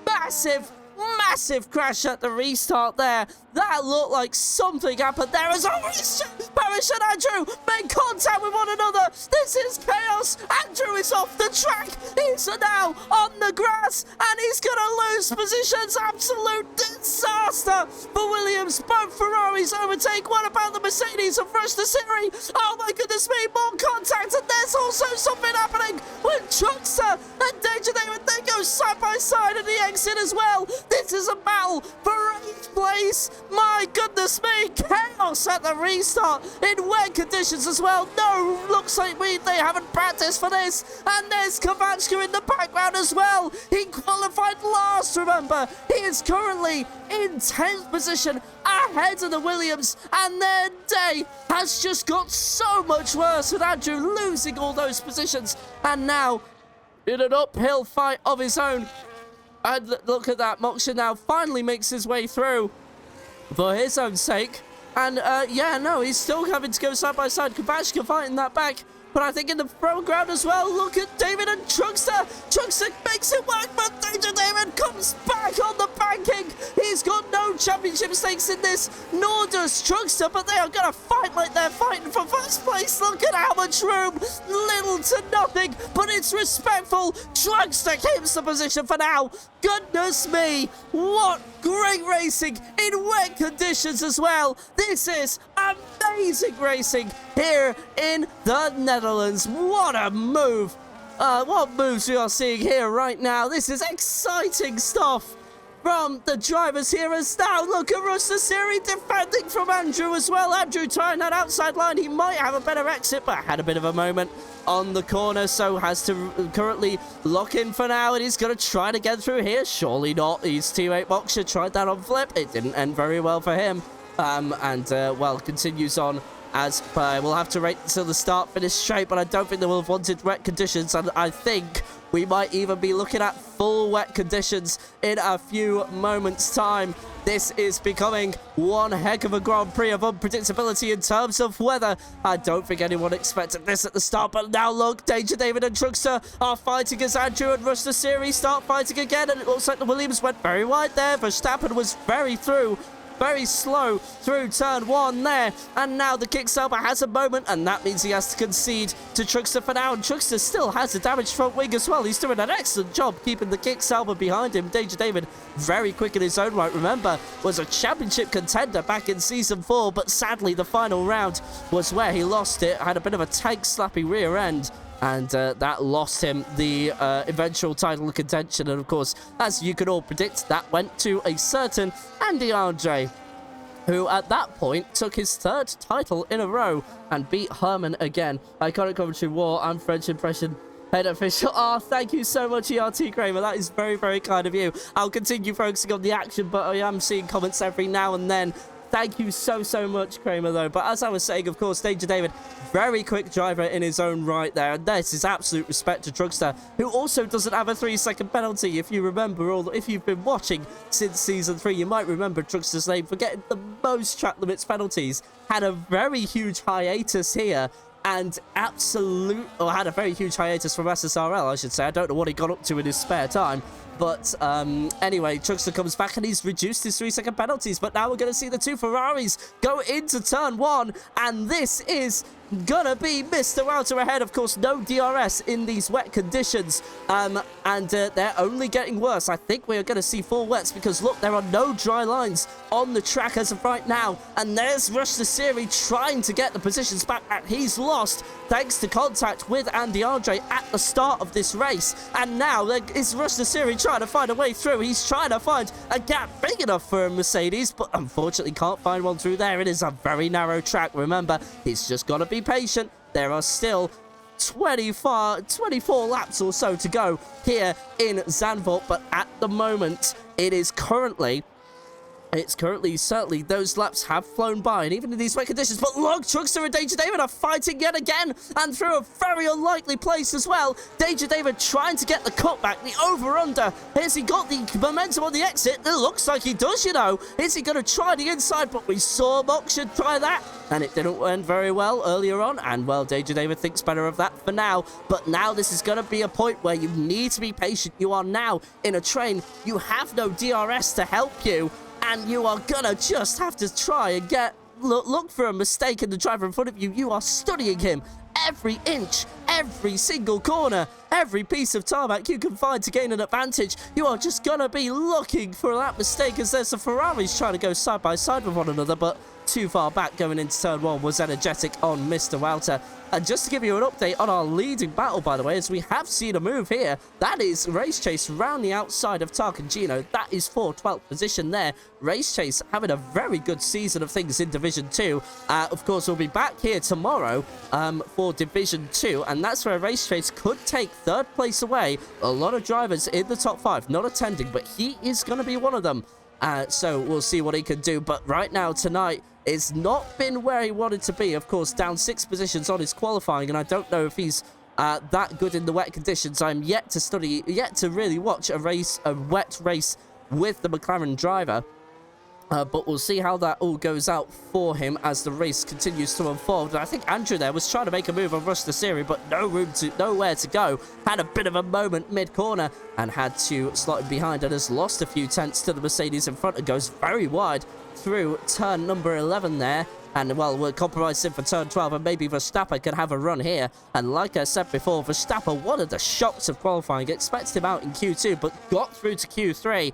Massive crash at the restart there. That looked like something happened there as Parrish and Andrew make contact with one another. This is chaos. Andrew is off the track. He's now on the grass and he's going to lose positions. Absolute disaster for Williams. Both Ferraris overtake. What about the Mercedes and Fresh the Siri? Oh my goodness me, more contact, and there's also something happening with Truckster and Danger David. They go side by side at the exit as well. This is a battle for 8th place. My goodness me, chaos at the restart in wet conditions as well. No, looks like they haven't practiced for this. And there's Kovachka in the background as well. He qualified last, remember. He is currently in 10th position ahead of the Williams. And their day has just got so much worse with Andrew losing all those positions. And now, in an uphill fight of his own, and look at that, Moksha now finally makes his way through for his own sake. And, yeah, no, he's still having to go side by side. Kovachka fighting that back. But I think in the front ground as well, look at David and Truckster. Truckster makes it work, but Danger David comes back on the banking. He's got no championship stakes in this, nor does Truckster, but they are going to fight like they're fighting for first place. Look at how much room, little to nothing, but it's respectful. Truckster keeps the position for now. Goodness me, what great racing in wet conditions as well. This is amazing racing here in the Netherlands. What a move. What moves we are seeing here right now. This is exciting stuff from the drivers here. As now look at Ruster Siri defending from Andrew as well. Andrew trying that outside line. He might have a better exit, but had a bit of a moment on the corner, so has to currently lock in for now, and he's going to try to get through here. Surely not. His teammate Boxer tried that on Flip. It didn't end very well for him. Well, continues on as per. We'll have to wait until the start finish straight, but I don't think they will have wanted wet conditions, and I think we might even be looking at full wet conditions in a few moments' time. This is becoming one heck of a Grand Prix of unpredictability in terms of weather. I don't think anyone expected this at the start, but now look, Danger David and Truckster are fighting as Andrew and Ruster Series start fighting again, and it looks like the Williams went very wide there. Verstappen was very slow through turn 1 there, and now the Kickstarter has a moment, and that means he has to concede to Truckster for now, and Truckster still has a damaged front wing as well. He's doing an excellent job keeping the Kickstarter behind him. Danger David very quick in his own right, remember, was a championship contender back in season 4, but sadly the final round was where he lost it. Had a bit of a tank slappy rear end, and that lost him the eventual title contention. And of course, as you could all predict, that went to a certain Andy Andre, who at that point took his 3rd title in a row and beat Herman again. Iconic Commentary War and French Impression Head Official. Oh, thank you so much, ERT Kramer. That is very, very kind of you. I'll continue focusing on the action, but I am seeing comments every now and then. Thank you so much, Kramer, though. But as I was saying, of course, Danger David, very quick driver in his own right there. And this is absolute respect to Truckster, who also doesn't have a 3-second penalty. If you remember, or if you've been watching since Season 3, you might remember Truckster's name for getting the most track limits penalties. Had a very huge hiatus here. And had a very huge hiatus from SSRL, I should say. I don't know what he got up to in his spare time. But anyway, Truckster comes back and he's reduced his 3-second penalties. But now we're going to see the 2 Ferraris go into turn 1. And this is gonna be Mr. Router ahead. Of course, no DRS in these wet conditions, and they're only getting worse. I think we are going to see 4 wets because look, there are no dry lines on the track as of right now, and there's Rush the Siri trying to get the positions back that he's lost thanks to contact with Andy Andre at the start of this race. And now there is Rush the Siri trying to find a way through. He's trying to find a gap big enough for a Mercedes, but unfortunately can't find one through there. It is a very narrow track. Remember, he's just got to be patient. There are still 24 laps or so to go here in Zandvoort, but at the moment, it's currently certainly those laps have flown by, and even in these wet conditions. But look, Truckster and Danger David are fighting yet again, and through a very unlikely place as well. Danger David trying to get the cutback, the over-under. Has he got the momentum on the exit? It looks like he does, you know. Is he going to try the inside? But we saw Moksha try that, and it didn't end very well earlier on. And, well, Danger David thinks better of that for now. But now this is going to be a point where you need to be patient. You are now in a train. You have no DRS to help you. And you are gonna just have to try and look for a mistake in the driver in front of you. You are studying him every inch, every single corner, every piece of tarmac you can find to gain an advantage. You are just gonna be looking for that mistake, as there's the Ferraris trying to go side by side with one another, but too far back going into turn one was energetic on Mr. Walter. And just to give you an update on our leading battle, by the way, as we have seen a move here, that is Race Chase round the outside of Tarkangino. That is for 12th position there. Race Chase having a very good season of things in Division 2. Of course, we'll be back here tomorrow for Division 2, and that's where Race Chase could take third place away. A lot of drivers in the top 5 not attending, but he is going to be one of them. So we'll see what he can do. But right now, tonight, it's not been where he wanted to be. Of course, down 6 positions on his qualifying, and I don't know if he's that good in the wet conditions. I'm yet to really watch a wet race with the McLaren driver. But we'll see how that all goes out for him as the race continues to unfold. And I think Andrew there was trying to make a move on Rush the Series, but nowhere to go. Had a bit of a moment mid-corner and had to slot him behind, and has lost a few tenths to the Mercedes in front and goes very wide through turn number 11 there. And, well, we're compromising for turn 12, and maybe Verstappen can have a run here. And like I said before, Verstappen, one of the shocks of qualifying, expected him out in Q2, but got through to Q3.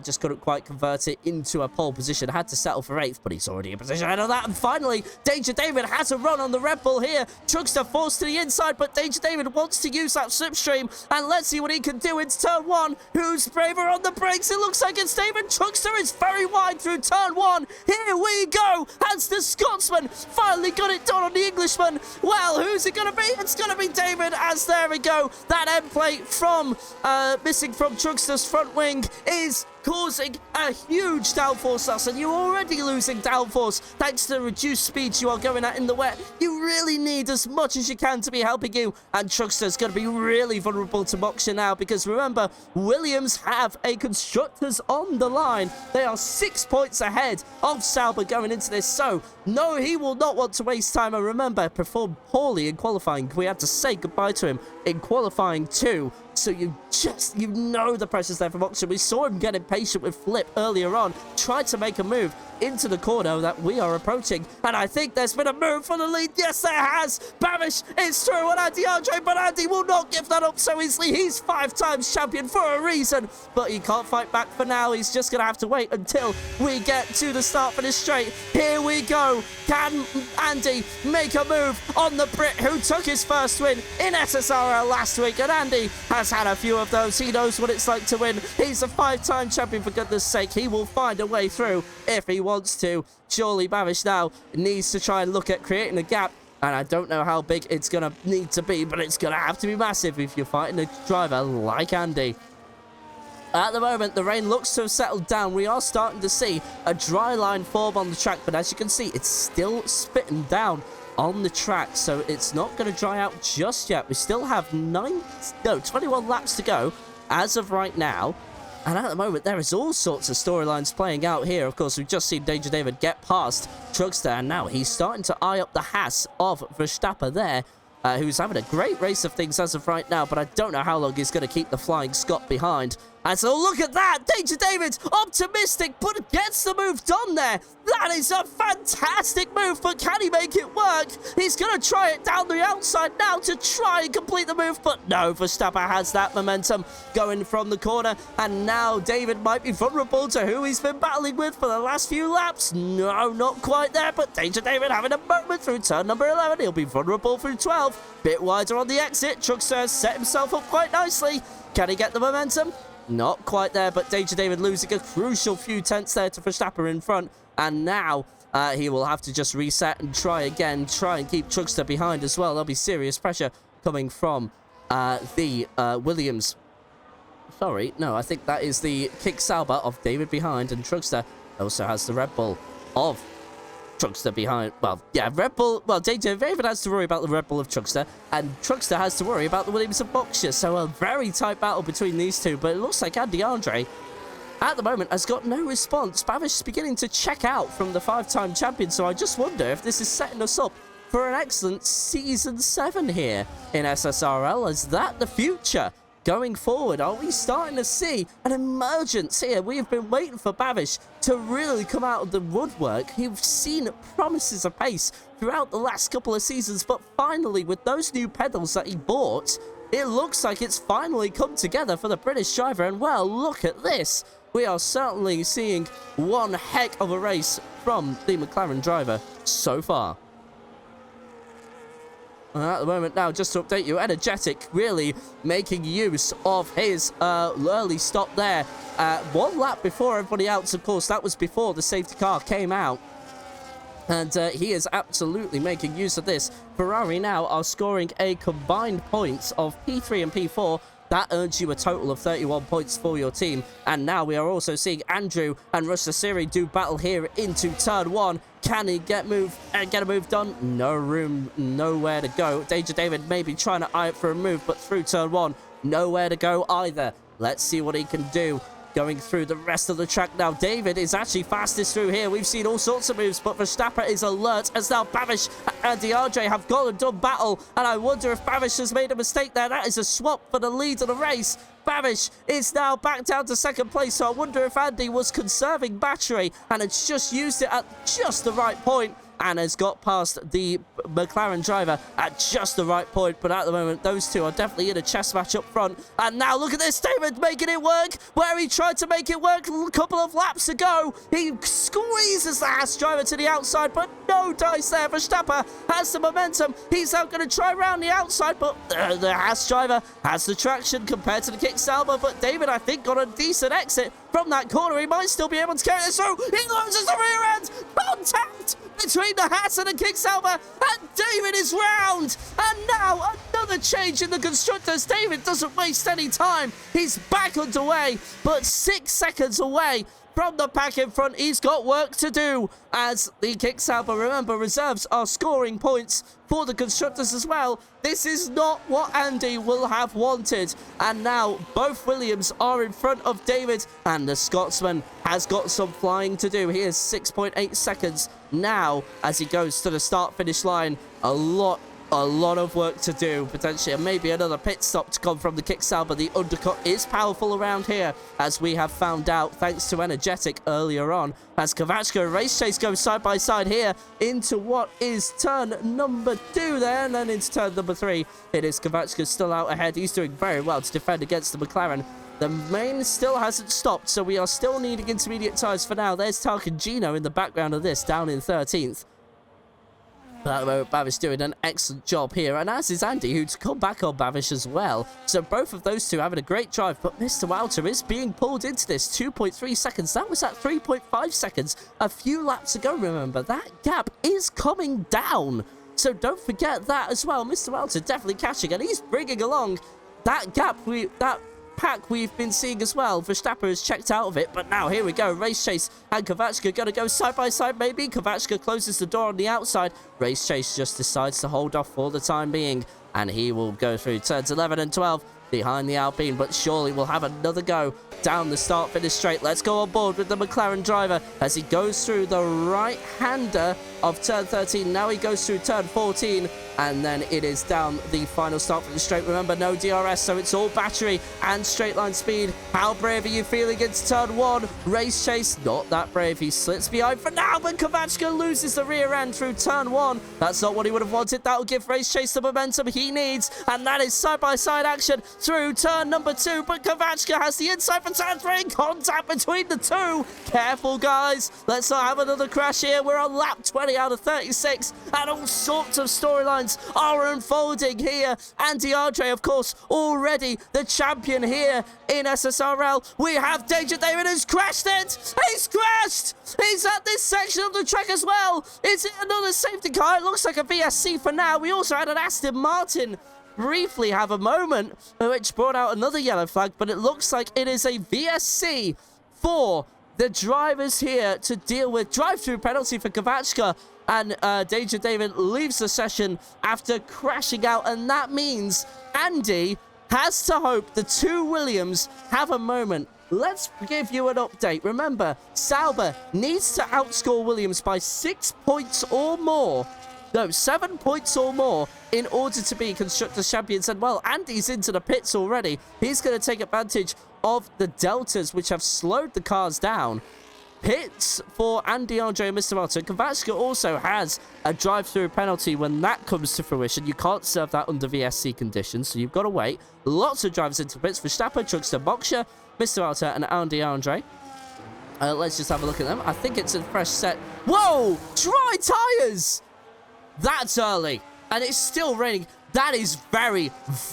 Just couldn't quite convert it into a pole position. Had to settle for 8th, but he's already in position ahead of that. And finally, Danger David has a run on the Red Bull here. Truckster forced to the inside, but Danger David wants to use that slipstream. And let's see what he can do in turn 1. Who's braver on the brakes? It looks like it's David. Truckster is very wide through turn 1. Here we go. Has the Scotsman finally got it done on the Englishman? Well, who's it going to be? It's going to be David, as there we go. That end plate from missing from Truckster's front wing is causing a huge downforce loss, and you're already losing downforce thanks to the reduced speeds you are going at in the wet. You really need as much as you can to be helping you, and Truckster's going to be really vulnerable to Moksha now, because remember, Williams have a constructors on the line. They are 6 points ahead of Sauber going into this, so no, he will not want to waste time. And remember, performed poorly in qualifying. We had to say goodbye to him in qualifying too. So you know the pressure's there from Moksha. We saw him get impatient with Flip earlier on, tried to make a move into the corner that we are approaching, and I think there's been a move for the lead. Yes, there has. Babish is through on Andy Andre, but Andy will not give that up so easily. He's 5 times champion for a reason, but he can't fight back for now. He's just going to have to wait until we get to the start finish straight. Here we go. Can Andy make a move on the Brit who took his first win in SSRL last week? And Andy has had a few of those. He knows what it's like to win. He's a 5-time champion, for goodness sake. He will find a way through if he wants to. Surely Babish now needs to try and look at creating a gap, and I don't know how big it's going to need to be, but it's going to have to be massive if you're fighting a driver like Andy. At the moment, the rain looks to have settled down. We are starting to see a dry line form on the track, but as you can see, it's still spitting down on the track, so it's not going to dry out just yet. We still have 21 laps to go as of right now. And at the moment, there is all sorts of storylines playing out here. Of course, we've just seen Danger David get past Truckster, and now he's starting to eye up the Haas of Verstappen there, who's having a great race of things as of right now, but I don't know how long he's going to keep the Flying Scot behind. And so look at that, Danger David, optimistic, but gets the move done there. That is a fantastic move, but can he make it work? He's going to try it down the outside now to try and complete the move, but no, Verstappen has that momentum going from the corner, and now David might be vulnerable to who he's been battling with for the last few laps. No, not quite there, but Danger David having a moment through turn number 11. He'll be vulnerable through 12. Bit wider on the exit. Truckster set himself up quite nicely. Can he get the momentum? Not quite there, but Danger David losing a crucial few tenths there to Verstappen in front. And now he will have to just reset and try again, try and keep Truckster behind as well. There'll be serious pressure coming from the Williams. Sorry, no, I think that is the Kick Sauber of David behind, and Truckster also has the Red Bull of Truckster behind. Well, yeah, Red Bull. Well, David has to worry about the Red Bull of Truckster, and Truckster has to worry about the Williams of Boxer. So a very tight battle between these two, but it looks like Andy Andre at the moment has got no response. Bavish is beginning to check out from the 5-time champion, so I just wonder if this is setting us up for an excellent Season 7 here in SSRL. Is that the future going forward? Are we starting to see an emergence here? We have been waiting for Bavish to really come out of the woodwork. You've seen promises of pace throughout the last couple of seasons, but finally, with those new pedals that he bought, it looks like it's finally come together for the British driver. And well, look at this. We are certainly seeing one heck of a race from the McLaren driver so far. At the moment now, just to update you, Energetic really making use of his early stop there. 1 lap before everybody else, of course, that was before the safety car came out. And he is absolutely making use of this. Ferrari now are scoring a combined points of P3 and P4. That earns you a total of 31 points for your team. And now we are also seeing Andrew and Rush Siri do battle here into turn 1. Can he get a move done? No room, nowhere to go. Danger David maybe trying to eye it for a move, but through turn 1, nowhere to go either. Let's see what he can do. Going through the rest of the track now. David is actually fastest through here. We've seen all sorts of moves, but Verstappen is alert as now Bavish and DeAndre have gone and done battle. And I wonder if Bavish has made a mistake there. That is a swap for the lead of the race. Bavish is now back down to second place, so I wonder if Andy was conserving battery and has just used it at just the right point and has got past the McLaren driver at just the right point. But at the moment, those two are definitely in a chess match up front. And now look at this, David making it work where he tried to make it work a couple of laps ago. He squeezes the Haas driver to the outside, but no dice there. Verstappen has the momentum. He's now going to try around the outside, but the Haas driver has the traction compared to the Kick Sauber. But David, I think, got a decent exit from that corner. He might still be able to carry this through. He loses the rear end. Contact between the Haas and the Kick Sauber, and David is round. And now another change in the constructors. David doesn't waste any time. He's back underway, but 6 seconds away from the pack in front. He's got work to do as the Kick Sauber, remember, reserves are scoring points for the constructors as well. This is not what Andy will have wanted. And now both Williams are in front of David, and the Scotsman has got some flying to do. He is 6.8 seconds now as he goes to the start-finish line. A lot of work to do, potentially, and maybe another pit stop to come from the Kick Sauber. The undercut is powerful around here, as we have found out thanks to Energetic earlier on, as Kavachka and Race Chase go side by side here into what is turn number 2 there, and then into turn number 3. It is Kavachka still out ahead. He's doing very well to defend against the McLaren. The main still hasn't stopped, so we are still needing intermediate tyres for now. There's Tarkin Gino in the background of this, down in 13th. But at the moment, Bavish doing an excellent job here, and as is Andy, who's come back on Bavish as well. So both of those two having a great drive, but Mr. Walter is being pulled into this. 2.3 seconds. That was at 3.5 seconds a few laps ago, remember. That gap is coming down. So don't forget that as well. Mr. Walter definitely catching, and he's bringing along that gap, that pack we've been seeing as well. Verstappen has checked out of it, but now here we go. Race Chase and Kavachka going to go side by side maybe. Kavachka closes the door on the outside. Race Chase just decides to hold off for the time being, and he will go through turns 11 and 12 behind the Alpine, but surely we'll have another go down the start-finish straight. Let's go on board with the McLaren driver as he goes through the right-hander of turn 13. Now he goes through turn 14, and then it is down the final start-finish straight. Remember, no DRS, so it's all battery and straight-line speed. How brave are you feeling into turn 1? Race Chase, not that brave. He slits behind for now, but Kavachka loses the rear end through turn 1. That's not what he would have wanted. That will give Race Chase the momentum he needs, and that is side-by-side action through turn number 2, but Kavachka has the inside for turn 3. Contact between the two. Careful, guys. Let's not have another crash here. We're on lap 20 out of 36, and all sorts of storylines are unfolding here. Andy Andre, of course, already the champion here in SSRL. We have Danger David who's crashed it. He's crashed. He's at this section of the track as well. Is it another safety car? It looks like a VSC for now. We also had an Aston Martin briefly have a moment which brought out another yellow flag, but it looks like it is a VSC for the drivers here to deal with. Drive-through penalty for Kvachka, and Danger David leaves the session after crashing out, and that means Andy has to hope the two Williams have a moment. Let's give you an update. Remember, Sauber needs to outscore Williams by 6 points or more. No, 7 points or more in order to be Constructors Champions. And, well, Andy's into the pits already. He's going to take advantage of the deltas, which have slowed the cars down. Pits for Andy, Andre, and Mr. Melton. Kvachka also has a drive-through penalty when that comes to fruition. You can't serve that under VSC conditions, so you've got to wait. Lots of drivers into pits. Verstappen, Truckster, Moksha, Mr. Melton, and Andy, Andre. Let's just have a look at them. I think it's a fresh set. Whoa! Dry tyres! That's early. And it's still raining. That is very,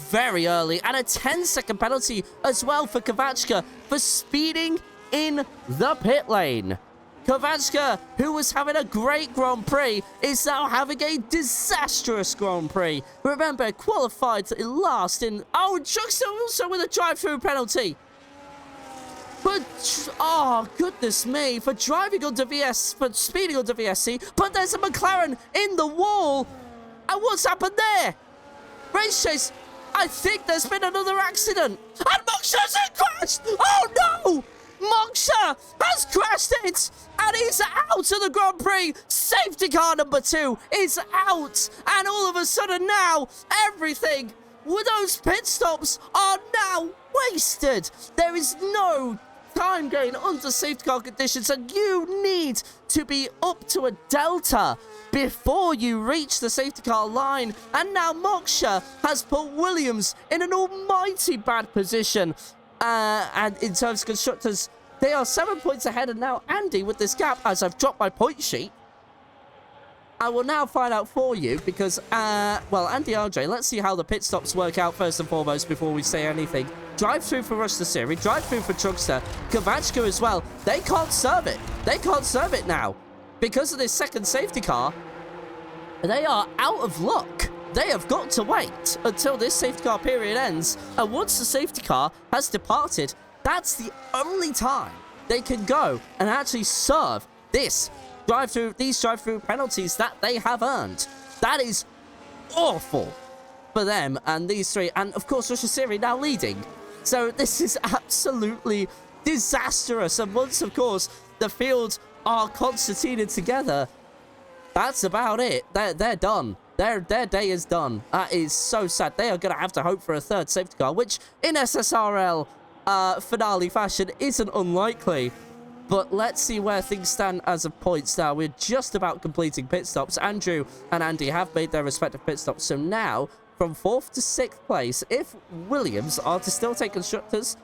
very early. And a 10-second penalty as well for Kvachka for speeding in the pit lane. Kvachka, who was having a great Grand Prix, is now having a disastrous Grand Prix. Remember, qualified last in... Oh, Truckster also with a drive-through penalty. But, oh, goodness me, for driving under VS, for speeding under VSC, but there's a McLaren in the wall. And what's happened there? Race chase. I think there's been another accident. And Moksha's crashed. Oh, no. Moksha has crashed it. And he's out of the Grand Prix. Safety car number 2 is out. And all of a sudden now, everything with those pit stops are now wasted. There is no time gain under safety car conditions, and you need to be up to a delta before you reach the safety car line. And now Moksha has put Williams in an almighty bad position. And in terms of constructors, they are 7 points ahead, and now Andy with this gap, as I've dropped my point sheet. I will now find out for you because, well, Andy Andre, let's see how the pit stops work out first and foremost before we say anything. Drive through for Rush the Series, drive through for Truckster, Kvachka as well. They can't serve it. They can't serve it now. Because of this second safety car, they are out of luck. They have got to wait until this safety car period ends. And once the safety car has departed, that's the only time they can go and actually serve these drive-through penalties that they have earned. That is awful for them and these three. And of course, Russia Series now leading. So this is absolutely disastrous. And once, of course, the field are concertinaed together, that's about it. They're done. Their day is done. That is so sad. They are going to have to hope for a third safety car, which in SSRL finale fashion isn't unlikely. But let's see where things stand as of points now. We're just about completing pit stops. Andrew and Andy have made their respective pit stops. So now, from 4th to 6th place, if Williams are to still take constructors,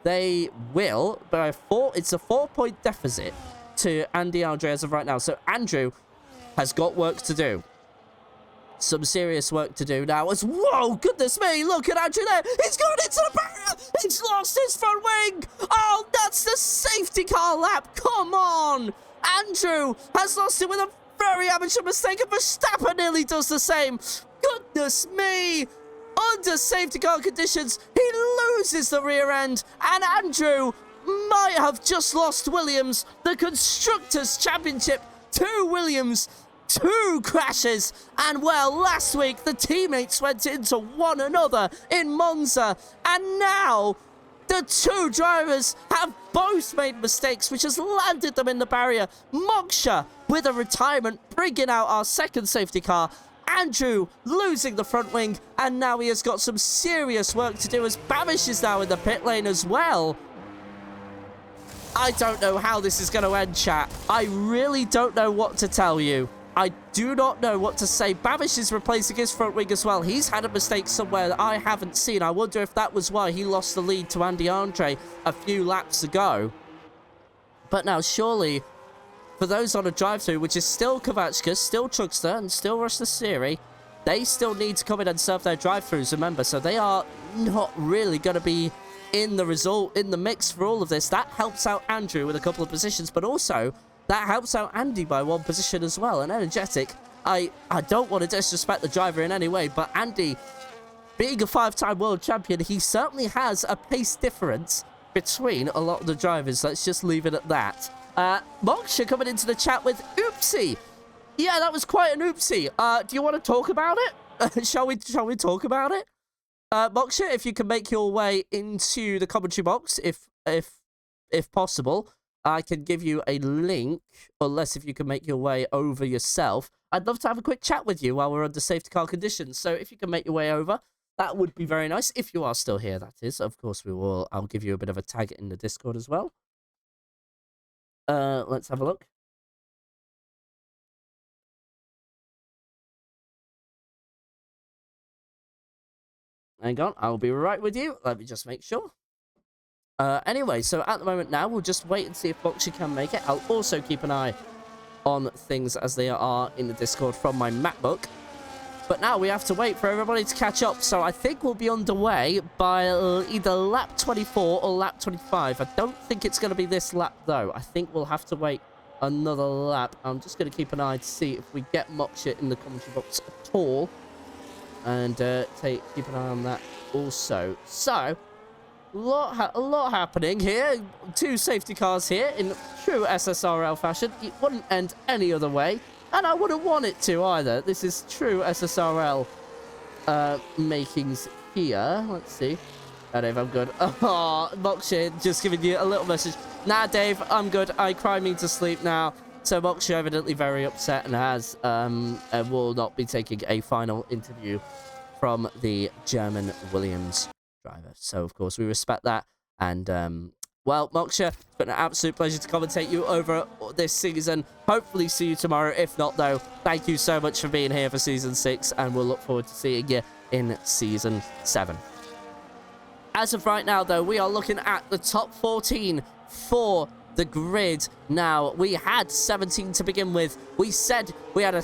they will. By it's a 4-point deficit to Andy Andre as of right now. So Andrew has got work to do. Some serious work to do now. As whoa, goodness me, look at Andrew there. He's gone into the barrier. He's lost his front wing. Oh, that's the safety car lap. Come on. Andrew has lost it with a very amateur mistake, and Verstappen nearly does the same. Goodness me. Under safety car conditions, he loses the rear end, and Andrew might have just lost Williams the Constructors' Championship to Williams. 2 crashes, and well, last week the teammates went into one another in Monza, and now the 2 drivers have both made mistakes, which has landed them in the barrier. Moksha with a retirement, bringing out our second safety car. Andrew losing the front wing, and now he has got some serious work to do as Babish is now in the pit lane as well. I don't know how this is going to end, chat. I really don't know what to tell you. I do not know what to say. Babish is replacing his front wing as well. He's had a mistake somewhere that I haven't seen. I wonder if that was why he lost the lead to Andy Andre a few laps ago. But now, surely, for those on a drive-through, which is still Kvachka, still Truckster, and still Rush the Series, they still need to come in and serve their drive-throughs, remember. So they are not really going to be in the mix for all of this. That helps out Andrew with a couple of positions, but also that helps out Andy by 1 position as well. And energetic, I don't want to disrespect the driver in any way, but Andy being a 5-time world champion, he certainly has a pace difference between a lot of the drivers. Let's just leave it at that. Moksha coming into the chat with oopsie. Yeah, that was quite an oopsie. Do you want to talk about it? Shall we talk about it? Moksha, if you can make your way into the commentary box, if possible, I can give you a link, unless if you can make your way over yourself. I'd love to have a quick chat with you while we're under safety car conditions. So if you can make your way over, that would be very nice. If you are still here, that is. Of course, we will. I'll give you a bit of a tag in the Discord as well. Let's have a look. Hang on, I'll be right with you. Let me just make sure. Anyway, so at the moment now, we'll just wait and see if Moksha can make it. I'll also keep an eye on things as they are in the Discord from my map book. But now we have to wait for everybody to catch up. So I think we'll be underway by either lap 24 or lap 25. I don't think it's going to be this lap, though. I think we'll have to wait another lap. I'm just going to keep an eye to see if we get Moksha in the commentary box at all. And keep an eye on that also. So, a lot happening here. 2 safety cars here in true SSRL fashion. It wouldn't end any other way. And I wouldn't want it to either. This is true SSRL makings here. Let's see. Oh, Dave, I'm good. Oh, Moksha just giving you a little message. Nah, Dave, I'm good. I cry me to sleep now. So Moksha evidently very upset and will not be taking a final interview from the German Williams driver. So, of course, we respect that. And, well, Moksha, it's been an absolute pleasure to commentate you over this season. Hopefully see you tomorrow. If not, though, thank you so much for being here for Season 6. And we'll look forward to seeing you in Season 7. As of right now, though, we are looking at the top 14 for the grid. Now, we had 17 to begin with. We said we had a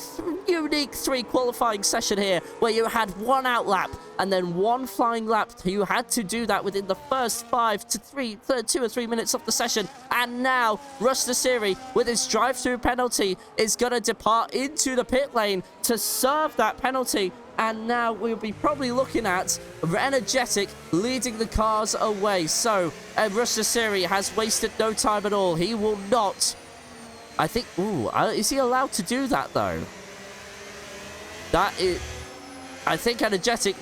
unique 3 qualifying session here where you had 1 out lap and then 1 flying lap. You had to do that within the first 2 or 3 minutes of the session. And now, Rush the Siri, with his drive-through penalty, is going to depart into the pit lane to serve that penalty. And now we'll be probably looking at Energetic leading the cars away. So, Rush the Siri has wasted no time at all. He will not. I think. Ooh, is he allowed to do that though? That is. I think Energetic.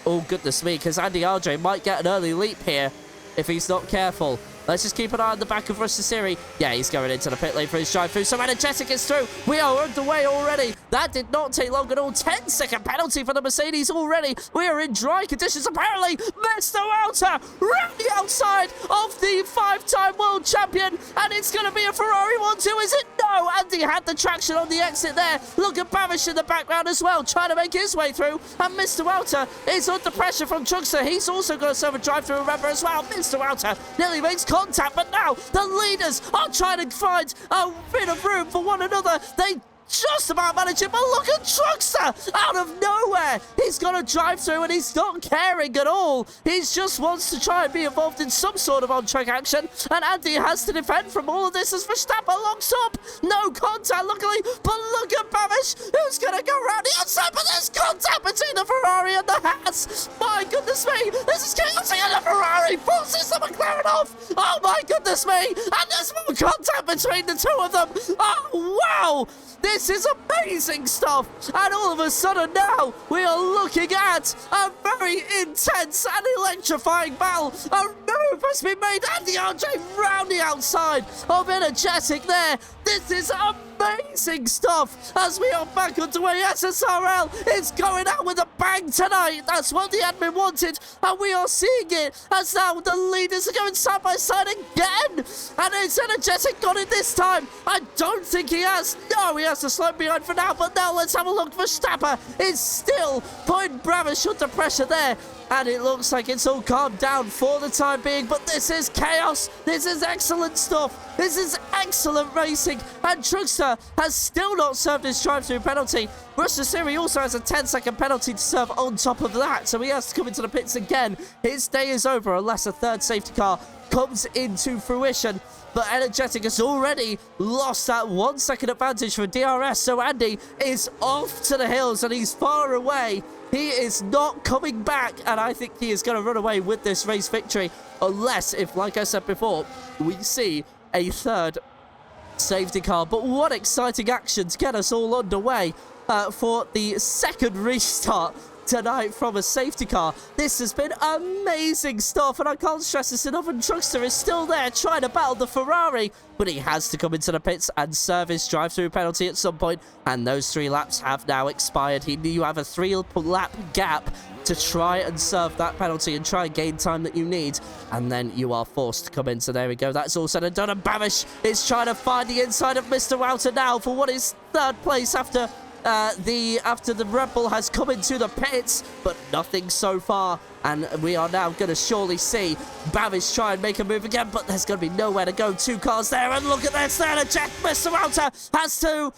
Oh goodness me, because Andy Aldre might get an early leap here if he's not careful. Let's just keep an eye on the back of Rush the Siri. Yeah, he's going into the pit lane for his drive-through. So Energetic is through. We are underway already. That did not take long at all. 10-second penalty for the Mercedes already. We are in dry conditions. Apparently, Mr. Walter round the outside of the 5-time world champion. And it's going to be a Ferrari 1-2, is it? No, Andy had the traction on the exit there. Look at Bavish in the background as well, trying to make his way through. And Mr. Walter is under pressure from Truckster. He's also going to serve a drive-through, remember, as well. Mr. Walter nearly makes contact, but now the leaders are trying to find a bit of room for one another. They just about manage it, but look at Truckster out of nowhere. He's got a drive through and he's not caring at all. He just wants to try and be involved in some sort of on-track action, and Andy has to defend from all of this as Verstappen locks up. No contact, luckily, but look at Bavish, who's going to go around the outside, but there's contact between the Ferrari and the Haas. My goodness me, this is chaotic, and the Ferrari forces the McLaren off. Oh my goodness me, and there's more contact between the 2 of them. Oh wow, this is amazing stuff. And all of a sudden now, we are looking at a very intense and electrifying battle. A move has been made, and the RJ round the outside of Energetic there. This is amazing stuff as we are back underway. SSRL is going out with a bang tonight. That's what the admin wanted, and we are seeing it as now the leaders are going side by side again. And it's Energetic got it this time. I don't think he has. No, he has to slow behind for now, but now let's have a look. Verstappen is still putting Bravish under pressure there. And it looks like it's all calmed down for the time being, but this is chaos. This is excellent stuff. This is excellent racing. And Truckster has still not served his drive-through penalty. Rush the Siri also has a 10-second penalty to serve on top of that, so he has to come into the pits again. His day is over unless a third safety car comes into fruition. But Energetic has already lost that 1 second advantage for DRS. So Andy is off to the hills and he's far away. He is not coming back. And I think he is going to run away with this race victory. Unless, if, like I said before, we see a third safety car. But what exciting action to get us all underway for the second restart tonight from a safety car. This has been amazing stuff, and I can't stress this enough. And Truckster is still there trying to battle the Ferrari, but he has to come into the pits and serve his drive-through penalty at some point, and those 3 laps have now expired. You have a 3-lap gap to try and serve that penalty and try and gain time that you need, and then you are forced to come in. So there we go, that's all said and done, and Babish is trying to find the inside of Mr. Wouter now for what is third place after the Red Bull has come into the pits, but nothing so far. And we are now going to surely see Babish try and make a move again, but there's going to be nowhere to go. 2 cars there, and look at this. Energetic, Mr. Wouter has to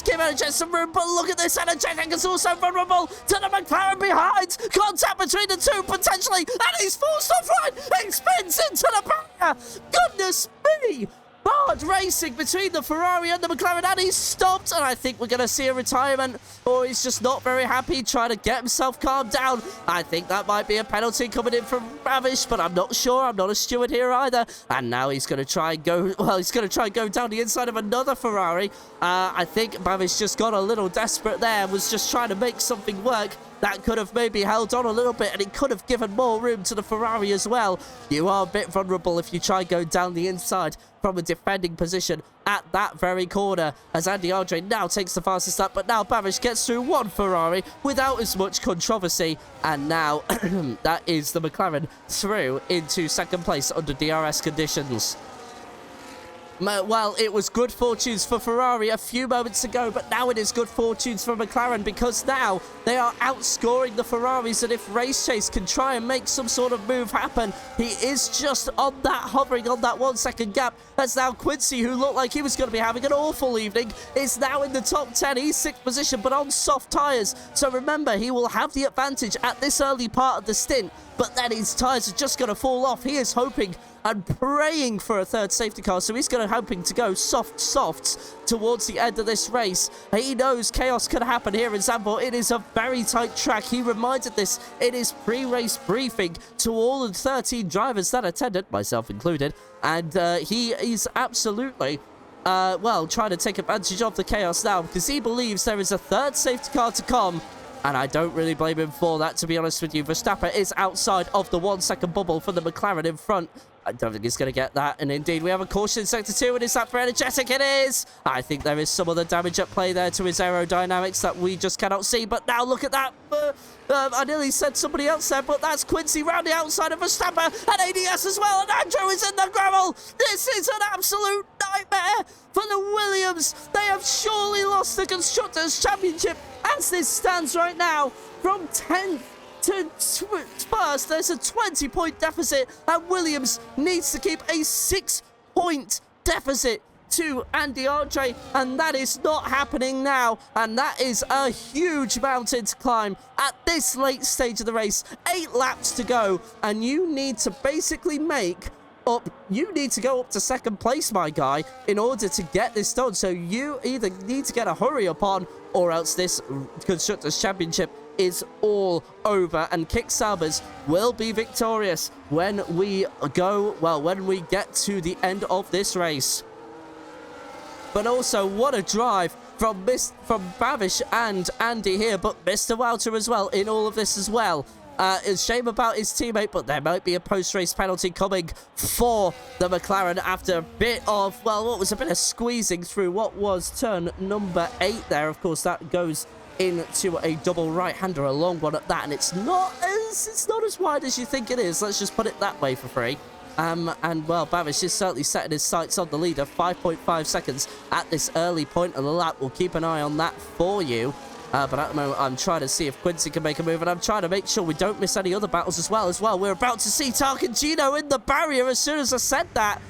give Energetic some room, but look at this. Energetic is also vulnerable to the McLaren behind. Contact between the two, potentially, and he's forced off right. He spins into the barrier. Goodness me. Hard racing between the Ferrari and the McLaren, and he's stopped, and I think we're going to see a retirement, or he's just not very happy, trying to get himself calmed down. I think that might be a penalty coming in from Babish, but I'm not sure. I'm not a steward here either. And now he's going to try and go, well, he's going to try and go down the inside of another Ferrari. I think Babish just got a little desperate there and was just trying to make something work. That could have maybe held on a little bit, and it could have given more room to the Ferrari as well. You are a bit vulnerable if you try and go down the inside from a defending position at that very corner, as Andy Andre now takes the fastest lap, but now Babish gets through one Ferrari without as much controversy, and now that is the McLaren through into second place under DRS conditions. Well, it was good fortunes for Ferrari a few moments ago, but now it is good fortunes for McLaren, because now they are outscoring the Ferraris, and if Race Chase can try and make some sort of move happen, he is just on that, hovering on that 1 second gap. That's now Quincy, who looked like he was going to be having an awful evening, is now in the top 10. He's 6th position, but on soft tyres. So remember, he will have the advantage at this early part of the stint, but then his tyres are just going to fall off. He is hoping and praying for a third safety car, so he's going to hoping to go softs towards the end of this race. He knows chaos can happen here in Zandvoort. It is a very tight track. He reminded this in his pre-race briefing to all the 13 drivers that attended, myself included, and he is absolutely well, trying to take advantage of the chaos now, because he believes there is a third safety car to come. And I don't really blame him for that, to be honest with you. Verstappen is outside of the 1 second bubble for the McLaren in front. I don't think he's going to get that. And indeed, we have a caution in Sector 2. And is that for Energetic? It is! I think there is some other damage at play there to his aerodynamics that we just cannot see. But now look at that. I nearly said somebody else there, but that's Quincy round the outside of Verstappen. And ADS as well. And Andrew is in the gravel. This is an absolute nightmare for the Williams. They have surely lost the Constructors' Championship as this stands right now. From 10th to first, there's a 20-point deficit, and Williams needs to keep a 6-point deficit to Andy Andre, and that is not happening now, and that is a huge mountain to climb at this late stage of the race. 8 laps to go, and you need to basically you need to go up to second place, my guy, in order to get this done. So you either need to get a hurry up on, or else this Constructors' Championship is all over, and Kick Salbers will be victorious when we get to the end of this race. But also, what a drive from Babish and Andy here, but Mr. Wouter as well in all of this as well. It's a shame about his teammate, but there might be a post-race penalty coming for the McLaren after a bit of, well, what was a bit of squeezing through what was turn number 8 there. Of course, that goes into a double right-hander, a long one at that, and it's not as wide as you think it is. Let's just put it that way for free. And, well, Babish is certainly setting his sights on the leader. 5.5 seconds at this early point of the lap. We'll keep an eye on that for you. But at the moment, I'm trying to see if Quincy can make a move, and I'm trying to make sure we don't miss any other battles as well. We're about to see Tarcangino in the barrier as soon as I said that.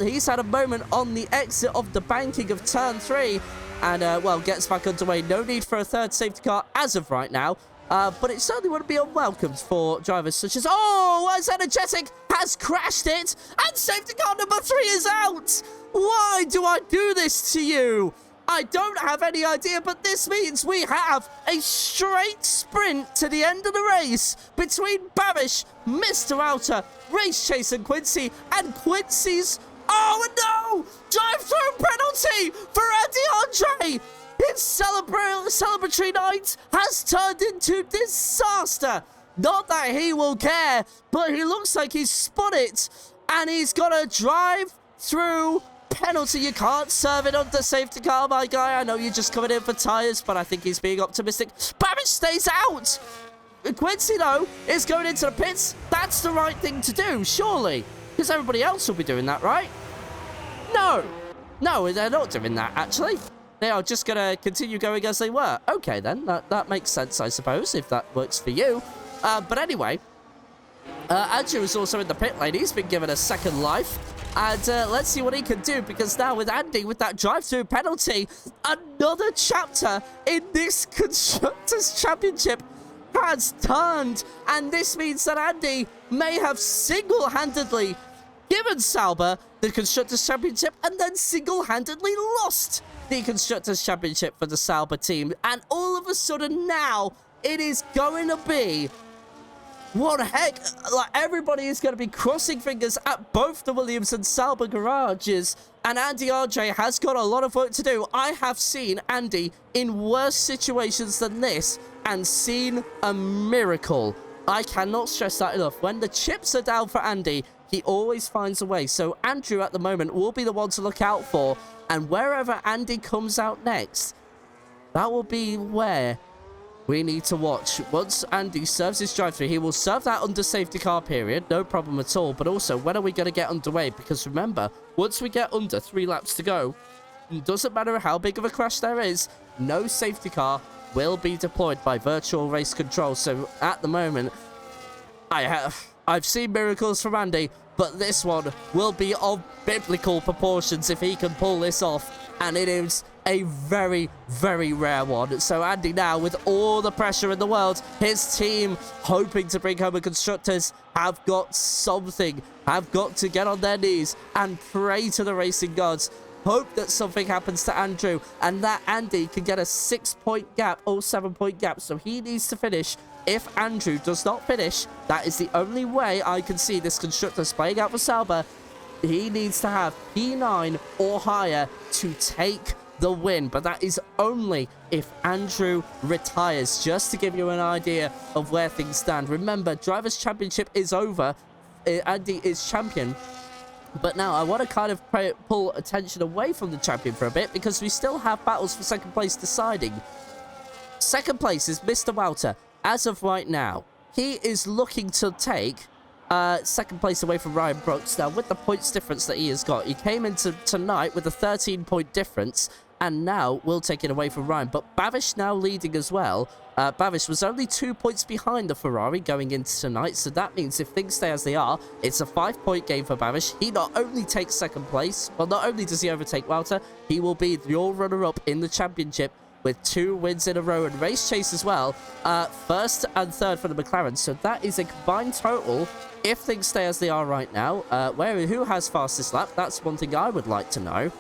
He's had a moment on the exit of the banking of turn 3. And, well, gets back underway. No need for a third safety car as of right now. but it certainly wouldn't be unwelcomed for drivers such as... Oh, as Energetic has crashed it, and safety car number 3 is out! Why do I do this to you? I don't have any idea, but this means we have a straight sprint to the end of the race between Babish, Mr. Outer, Race Chase and Quincy, and Quincy's... Oh, no! Drive-through penalty for Andy Andre! His celebratory night has turned into disaster. Not that he will care, but he looks like he's spun it, and he's got a drive-through penalty. You can't serve it under safety car, my guy. I know you're just coming in for tyres, but I think he's being optimistic. Babish stays out. Quincy, though, is going into the pits. That's the right thing to do, surely, because everybody else will be doing that, right? No, they're not doing that, actually. They are just going to continue going as they were. Okay, then. That makes sense, I suppose, if that works for you. But anyway, Andrew is also in the pit lane. He's been given a second life. And let's see what he can do, because now with Andy, with that drive-through penalty, another chapter in this Constructors' Championship has turned. And this means that Andy may have single-handedly given Sauber the Constructors' Championship and then single-handedly lost the Constructors' Championship for the Sauber team. And all of a sudden now, it is going to be... What the heck? Like, everybody is going to be crossing fingers at both the Williams and Sauber garages. And Andy RJ has got a lot of work to do. I have seen Andy in worse situations than this and seen a miracle. I cannot stress that enough. When the chips are down for Andy, he always finds a way. So Andrew at the moment will be the one to look out for. And wherever Andy comes out next, that will be where we need to watch. Once Andy serves his drive-through, he will serve that under safety car period. No problem at all. But also, when are we going to get underway? Because remember, once we get under 3 laps to go, it doesn't matter how big of a crash there is, no safety car will be deployed by virtual race control. So at the moment, I've seen miracles from Andy, but this one will be of biblical proportions if he can pull this off. And it is a very, very rare one. So Andy now, with all the pressure in the world, his team hoping to bring home a Constructors have got something, have got to get on their knees and pray to the racing gods. Hope that something happens to Andrew and that Andy can get a 6-point gap or 7-point gap. So he needs to finish. If Andrew does not finish, that is the only way I can see this Constructors playing out for Sauber. He needs to have P9 or higher to take the win, but that is only if Andrew retires, just to give you an idea of where things stand. Remember, Drivers' Championship is over. Andy is champion. But now I want to kind of pull attention away from the champion for a bit, because we still have battles for second place deciding. Second place is Mr. Walter. As of right now, he is looking to take second place away from Ryan Brooks. Now, with the points difference that he has got, he came into tonight with a 13-point difference, and now will take it away from Ryan. But Bavish now leading as well. Bavish was only 2 points behind the Ferrari going into tonight, so that means if things stay as they are, it's a 5-point game for Bavish. He not only takes second place, well, not only does he overtake Walter, he will be your runner-up in the championship with 2 wins in a row, and Race Chase as well, first and third for the McLaren. So that is a combined total, if things stay as they are right now. Who has fastest lap? That's one thing I would like to know.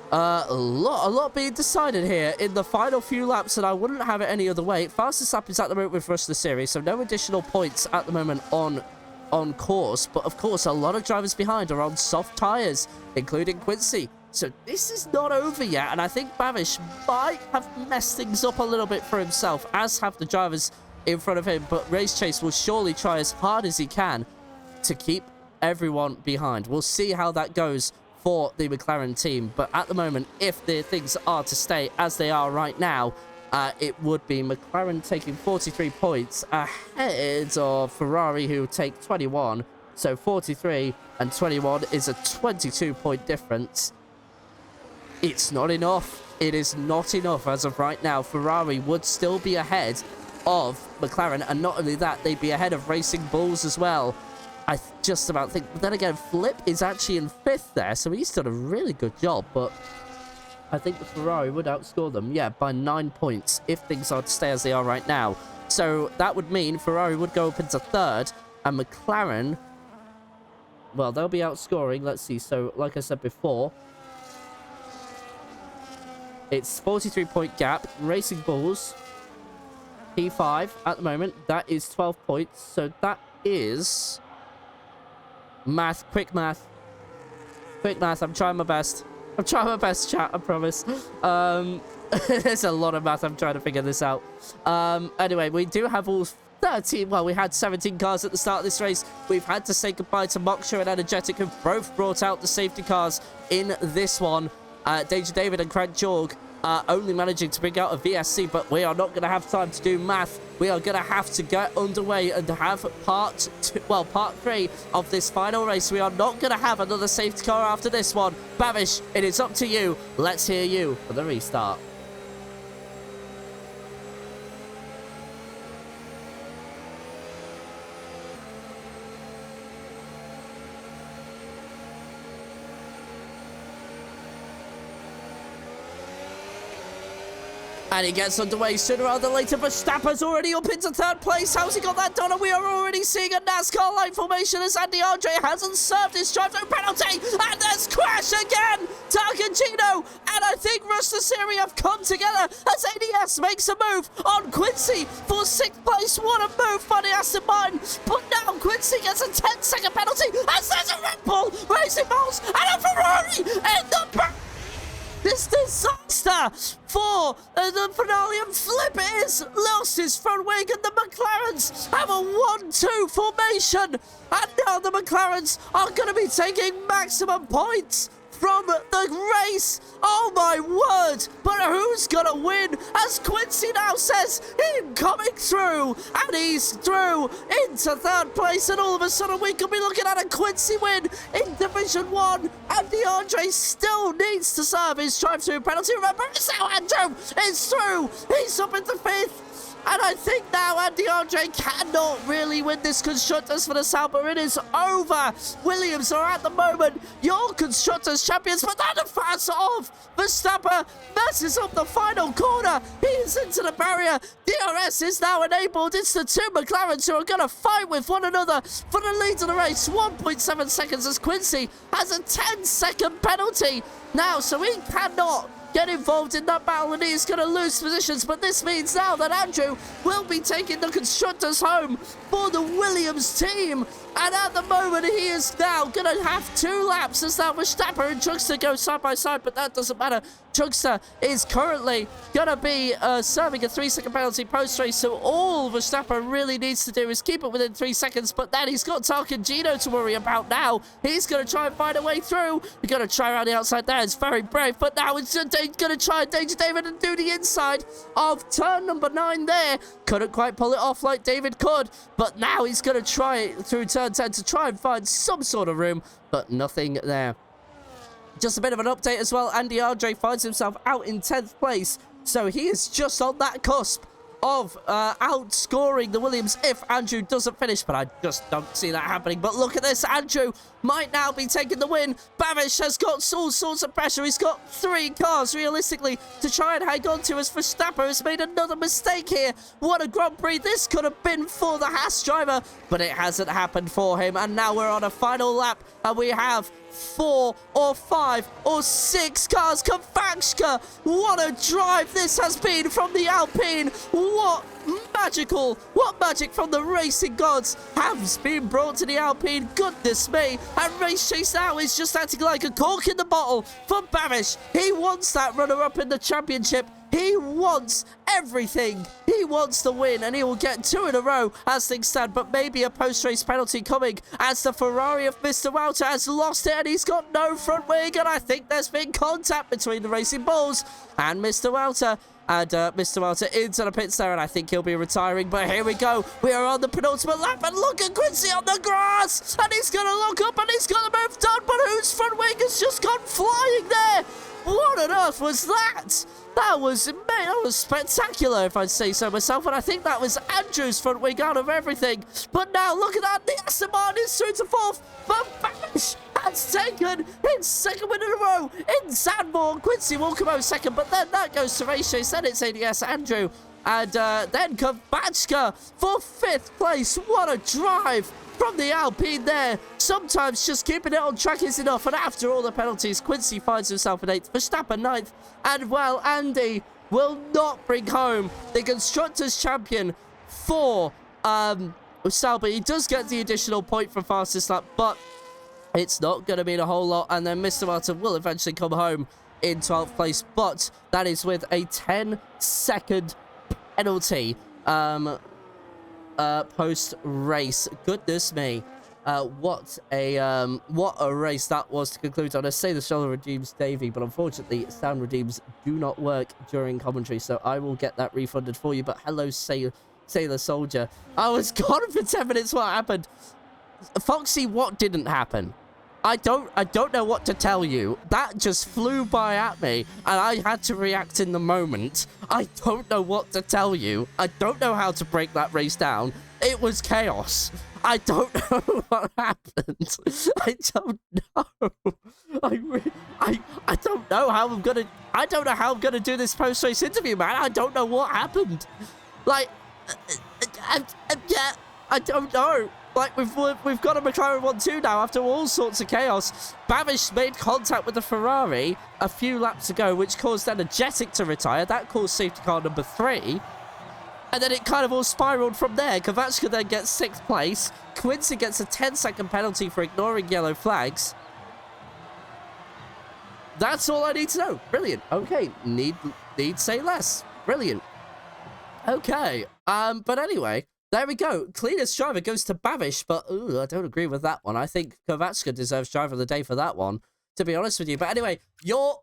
A lot being decided here in the final few laps, and I wouldn't have it any other way. Fastest lap is at the moment with Rest of the Series, so no additional points at the moment on course. But of course, a lot of drivers behind are on soft tyres, including Quincy. So this is not over yet, and I think Bavish might have messed things up a little bit for himself, as have the drivers in front of him. But Race Chase will surely try as hard as he can to keep everyone behind. We'll see how that goes for the McLaren team. But at the moment, if the things are to stay as they are right now, it would be McLaren taking 43 points ahead of Ferrari, who take 21. So 43 and 21 is a 22-point difference. It's not enough. It is not enough as of right now. Ferrari would still be ahead of McLaren, and not only that, they'd be ahead of Racing Bulls as well. I just about think, but then again, Flip is actually in 5th there, so he's done a really good job. But I think the Ferrari would outscore them, yeah, by 9 points if things are to stay as they are right now. So that would mean Ferrari would go up into third, and McLaren, well, they'll be outscoring. Let's see. So, like I said before, it's 43-point gap. Racing Bulls, P5 at the moment. That is 12 points. So that is quick math. I'm trying my best. Chat, I promise. There's a lot of math. I'm trying to figure this out. Anyway, we do have all 13. Well, we had 17 cars at the start of this race. We've had to say goodbye to Moksha and Energetic, who've both brought out the safety cars in this one. Danger David and Crank Jorg only managing to bring out a VSC, but we are not going to have time to do math. We are going to have to get underway and have part 3 of this final race. We are not going to have another safety car after this one. Bavish, it is up to you. Let's hear you for the restart. And he gets underway sooner rather than later. Verstappen's already up into third place. How's he got that done? And we are already seeing a NASCAR line formation as Andy Andre hasn't served his drive-through penalty. And there's crash again. Tarcangino and I think Rustasiri have come together as ADS makes a move on Quincy for 6th place. What a move by the Aston Martin. But now Quincy gets a 10-second penalty as there's a Red Bull, Racing Bulls, and a Ferrari in the back. This disaster for the finale, and Flip is lost his front wing, and the McLarens have a 1-2 formation, and now the McLarens are going to be taking maximum points from the race. Oh my word, but who's gonna win? As Quincy now says, him coming through, and he's through into third place, and all of a sudden we could be looking at a Quincy win in Division 1, and DeAndre still needs to serve his drive-through penalty. Remember, it's now Andrew is through, he's up into 5th. And I think now Andy Andre cannot really win this Constructors for the South, but it is over. Williams are at the moment your Constructors champions, but then the fans of Verstappen messes up the final corner. He is into the barrier. DRS is now enabled. It's the two McLarens who are going to fight with one another for the lead of the race. 1.7 seconds as Quincy has a 10-second penalty now, so he cannot get involved in that battle, and he's going to lose positions. But this means now that Andrew will be taking the Constructors home for the Williams team, and at the moment he is now going to have 2 laps as that Verstappen and Drugster go side by side, but that doesn't matter. Drugster is currently going to be serving a 3-second penalty post-race, so all Verstappen really needs to do is keep it within 3 seconds, but then he's got Tarcangino to worry about now. He's going to try and find a way through. He's going to try around the outside there. It's very brave, but now it's going to try Danger David and do the inside of turn number 9 there. Couldn't quite pull it off like David could, but now he's going to try it through turn 10 to try and find some sort of room, but nothing there. Just a bit of an update as well. Andy Andre finds himself out in 10th place, so he is just on that cusp of outscoring the Williams if Andrew doesn't finish, but I just don't see that happening. But look at this, Andrew might now be taking the win. Bavish has got all sorts of pressure. He's got 3 cars realistically to try and hang on to, as Verstappen has made another mistake here. What a Grand Prix this could have been for the Haas driver, but it hasn't happened for him. And now we're on a final lap, and we have 4 or 5 or 6 cars. Kavakshka, what a drive this has been from the Alpine. What magic from the racing gods has been brought to the Alpine. Goodness me. And Race Chase now is just acting like a cork in the bottle for Bavish. He wants that runner-up in the championship. He wants everything. He wants the win, and he will get 2 in a row as things stand, but maybe a post-race penalty coming as the Ferrari of Mr. Walter has lost it, and he's got no front wing, and I think there's been contact between the Racing Bulls and Mr. Walter. And Mr. Walter into the pits there, and I think he'll be retiring. But here we go. We are on the penultimate lap, and look at Quincy on the grass. And he's going to look up, and he's got the move done. But whose front wing has just gone flying there? What on earth was that? That was spectacular, if I'd say so myself. And I think that was Andrew's front wing out of everything. But now, look at that. The Aston Martin is through to 4th. But Bavish has taken It's second win in a row in Zandvoort. Quincy will come out second, but then that goes to Race Chase. Then it's ADS Andrew. And then Kovachka for 5th place. What a drive from the Alpine there. Sometimes just keeping it on track is enough. And after all the penalties, Quincy finds himself in 8th. Verstappen 9th. And, well, Andy will not bring home the Constructors' Champion for Sauber. He does get the additional point for fastest lap, but it's not going to mean a whole lot. And then Mr. Martin will eventually come home in 12th place, but that is with a 10-second penalty post race. Goodness me, what a race that was to conclude on. I say the shoulder redeems Davey, but unfortunately sound redeems do not work during commentary, so I will get that refunded for you. But hello, Sailor Soldier. I was gone for 10 minutes. What happened? Foxy, what didn't happen? I don't know what to tell you. That just flew by at me, and I had to react in the moment. I don't know what to tell you. I don't know how to break that race down. It was chaos. I don't know what happened. I don't know. I don't know how I'm gonna. I don't know how I'm gonna do this post-race interview, man. I don't know what happened. Like, yeah, I don't know. Like, we've got a McLaren 1-2 now after all sorts of chaos. Babish made contact with the Ferrari a few laps ago, which caused Energetic to retire. That caused safety car number 3. And then it kind of all spiraled from there. Kovachka then gets 6th place. Quincy gets a 10-second penalty for ignoring yellow flags. That's all I need to know. Brilliant. Okay, need say less. Brilliant. Okay, but anyway, there we go. Cleanest driver goes to Babish, but I don't agree with that one. I think Kovachka deserves driver of the day for that one, to be honest with you. But anyway, your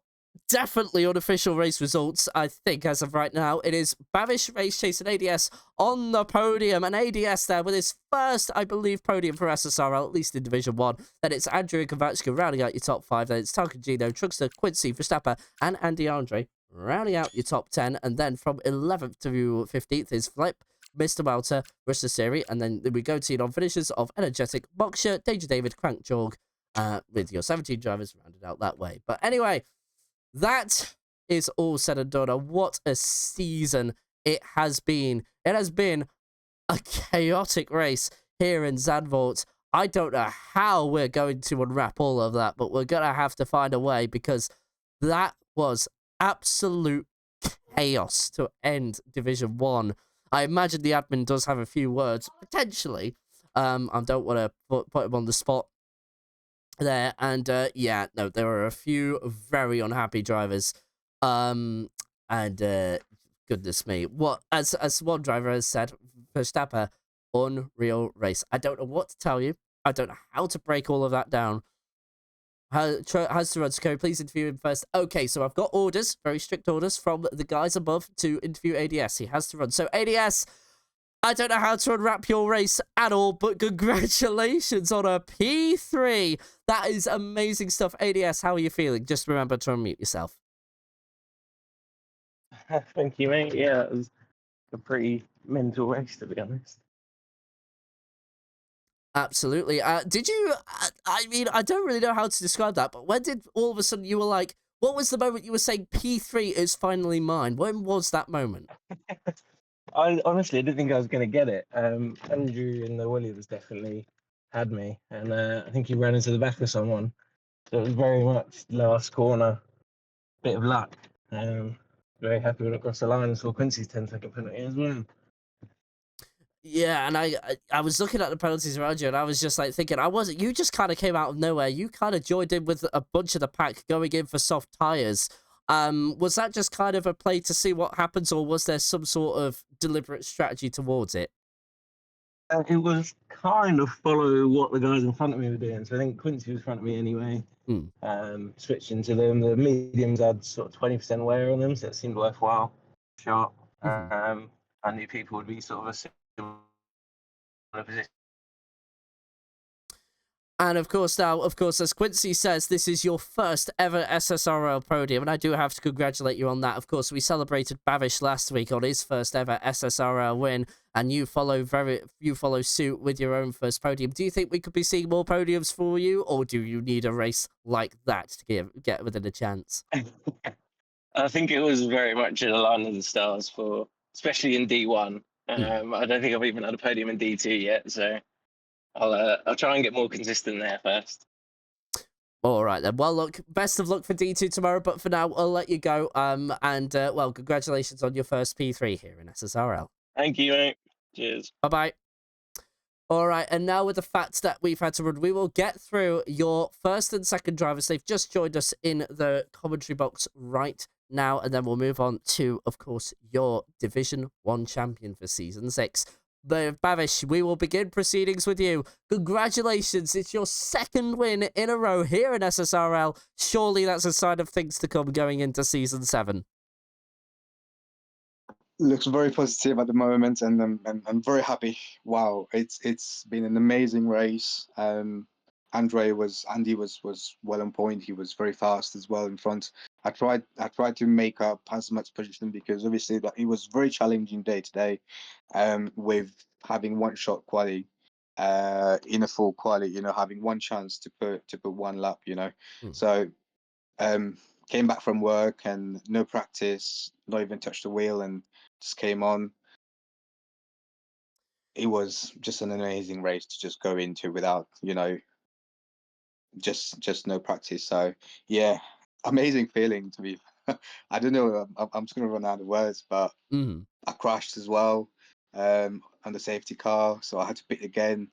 definitely unofficial race results, I think, as of right now, it is Babish, Race Chase, and ADS on the podium. And ADS there with his first, I believe, podium for SSRL, at least in Division 1. Then it's Andrew and Kovachka rounding out your top 5. Then it's Tarkagino, Truckster, Quincy, Verstappen, and Andy Andre rounding out your top 10. And then from 11th to 15th is Flip, Mr. Welter, Russia Siri, and then we go to your non-finishers of Energetic, Boxer, Danger David, Crank Jorg, with your 17 drivers rounded out that way. But anyway, that is all said and done. And what a season it has been. It has been a chaotic race here in Zandvoort. I don't know how we're going to unwrap all of that, but we're going to have to find a way, because that was absolute chaos to end Division 1. I imagine the admin does have a few words, potentially. I don't want to put him on the spot there. And, yeah, no, there are a few very unhappy drivers. And, goodness me. What, as one driver has said, Verstappen, unreal race. I don't know what to tell you. I don't know how to break all of that down. Has to run, so please interview him first. Okay, so I've got orders, very strict orders from the guys above to interview ADS. He has to run. So ADS, I don't know how to unwrap your race at all, but congratulations on a P3. That is amazing stuff. ADS, how are you feeling? Just remember to unmute yourself. Thank you, mate. Yeah, it was a pretty mental race, to be honest. Absolutely. Did you, I mean, I don't really know how to describe that, but when did all of a sudden you were like, what was the moment you were saying P3 is finally mine? When was that moment? I honestly didn't think I was going to get it. Andrew in the Williams definitely had me, and I think he ran into the back of someone. So it was very much last corner, bit of luck. Very happy when it crossed the line and saw Quincy's 10-second penalty as well. Yeah, and I was looking at the penalties around you, and I was just like thinking, you just kind of came out of nowhere. You kind of joined in with a bunch of the pack going in for soft tires. Was that just kind of a play to see what happens, or was there some sort of deliberate strategy towards it? It was kind of follow what the guys in front of me were doing. So I think Quincy was in front of me anyway. Switching to them. The mediums had sort of 20% wear on them, so it seemed worthwhile. Shot. I knew people would be sort of a similar position. And of course, now, of course, as Quincy says, this is your first ever SSRL podium, and I do have to congratulate you on that. Of course, we celebrated Bavish last week on his first ever SSRL win, and you follow suit with your own first podium. Do you think we could be seeing more podiums for you, or do you need a race like that to get within a chance? I think it was very much in a line of the stars for, especially in D1. I don't think I've even had a podium in D2 yet, so I'll try and get more consistent there first. All right then. Well, look, best of luck for D2 tomorrow, but for now, I'll let you go. Well, congratulations on your first P3 here in SSRL. Thank you, mate. Cheers. Bye-bye. All right, and now with the facts that we've had to run, we will get through your first and second drivers. They've just joined us in the commentary box right now, and then we'll move on to, of course, your Division 1 champion for Season 6. But Bavish, we will begin proceedings with you. Congratulations, it's your second win in a row here in SSRL. Surely that's a sign of things to come going into Season 7. Looks very positive at the moment, and I'm very happy. Wow, it's been an amazing race. Andy was well on point. He was very fast as well in front. I tried to make up as much position because obviously that it was very challenging day to day, with having one shot quali, in a full quali. Having one chance to put one lap. So came back from work and no practice, not even touched the wheel, and just came on. It was just an amazing race to just go into without, just no practice. So yeah, amazing feeling to be. I don't know. I'm just gonna run out of words, but I crashed as well, on the safety car, so I had to pit again.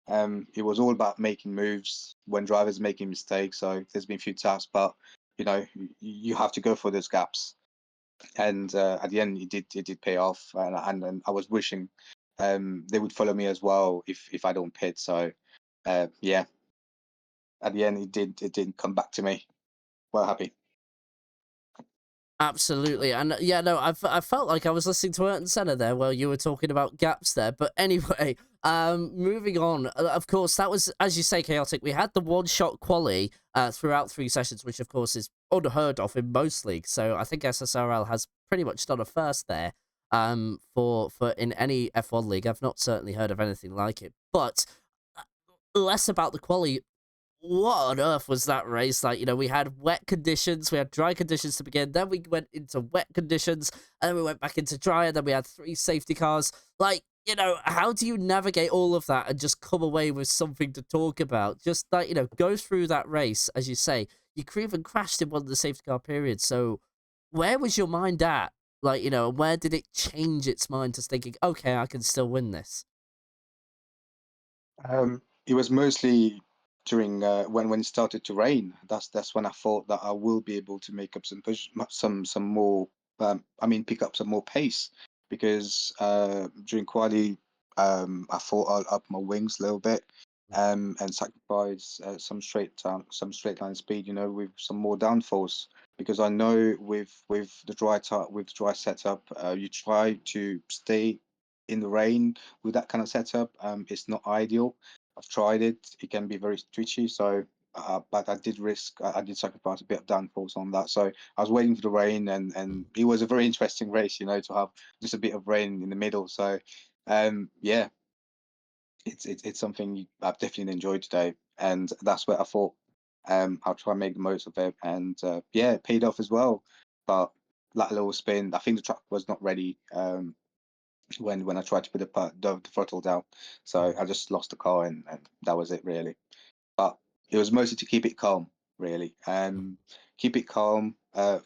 It was all about making moves when drivers making mistakes. So there's been a few tasks, but you have to go for those gaps. And at the end, it did pay off, and I was wishing they would follow me as well if I don't pit. So yeah, at the end, it did come back to me. Well, happy. Absolutely, and yeah, no, I felt like I was listening to Ayrton Senna there while you were talking about gaps there. But anyway, moving on. Of course, that was, as you say, chaotic. We had the one-shot quali throughout 3 sessions, which of course is unheard of in most leagues. So I think SSRL has pretty much done a first there. For in any F1 league, I've not certainly heard of anything like it. But less about the quali. What on earth was that race like? We had wet conditions, we had dry conditions to begin, then we went into wet conditions, and then we went back into dry, and then we had 3 safety cars. Like, how do you navigate all of that and just come away with something to talk about? Just like, go through that race, as you say. You even crashed in one of the safety car periods, so where was your mind at? Like, where did it change its mind to thinking, okay, I can still win this? It was mostly during when it started to rain. That's when I thought that I will be able to make up some more. Pick up some more pace, because during quali, I thought I'll up my wings a little bit, and sacrifice some straight line speed. With some more downforce, because I know with the dry setup, you try to stay in the rain with that kind of setup. It's not ideal. I've tried it. It can be very twitchy. So, but I did sacrifice a bit of downforce on that. So I was waiting for the rain, and it was a very interesting race, to have just a bit of rain in the middle. So, yeah, it's something I've definitely enjoyed today, and that's where I thought, I'll try and make the most of it, and yeah, it paid off as well. But that little spin, I think the track was not ready. When I tried to put the throttle down. So I just lost the car, and that was it really. But it was mostly to keep it calm, really. Keep it calm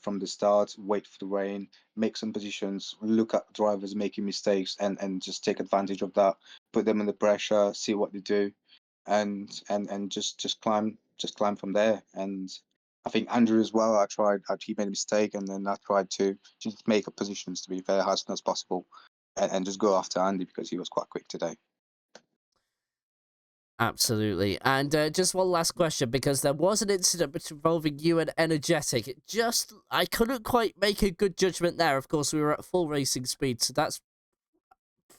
from the start, wait for the rain, make some positions, look at drivers making mistakes, and just take advantage of that, put them under pressure, see what they do, and just climb from there. And I think Andrew as well, he made a mistake, and then I tried to just make up positions, to be fair, as soon as possible, and just go after Andy because he was quite quick today. Absolutely. And just one last question, because there was an incident involving you and Energetic. I couldn't quite make a good judgment there. Of course, we were at full racing speed, so that's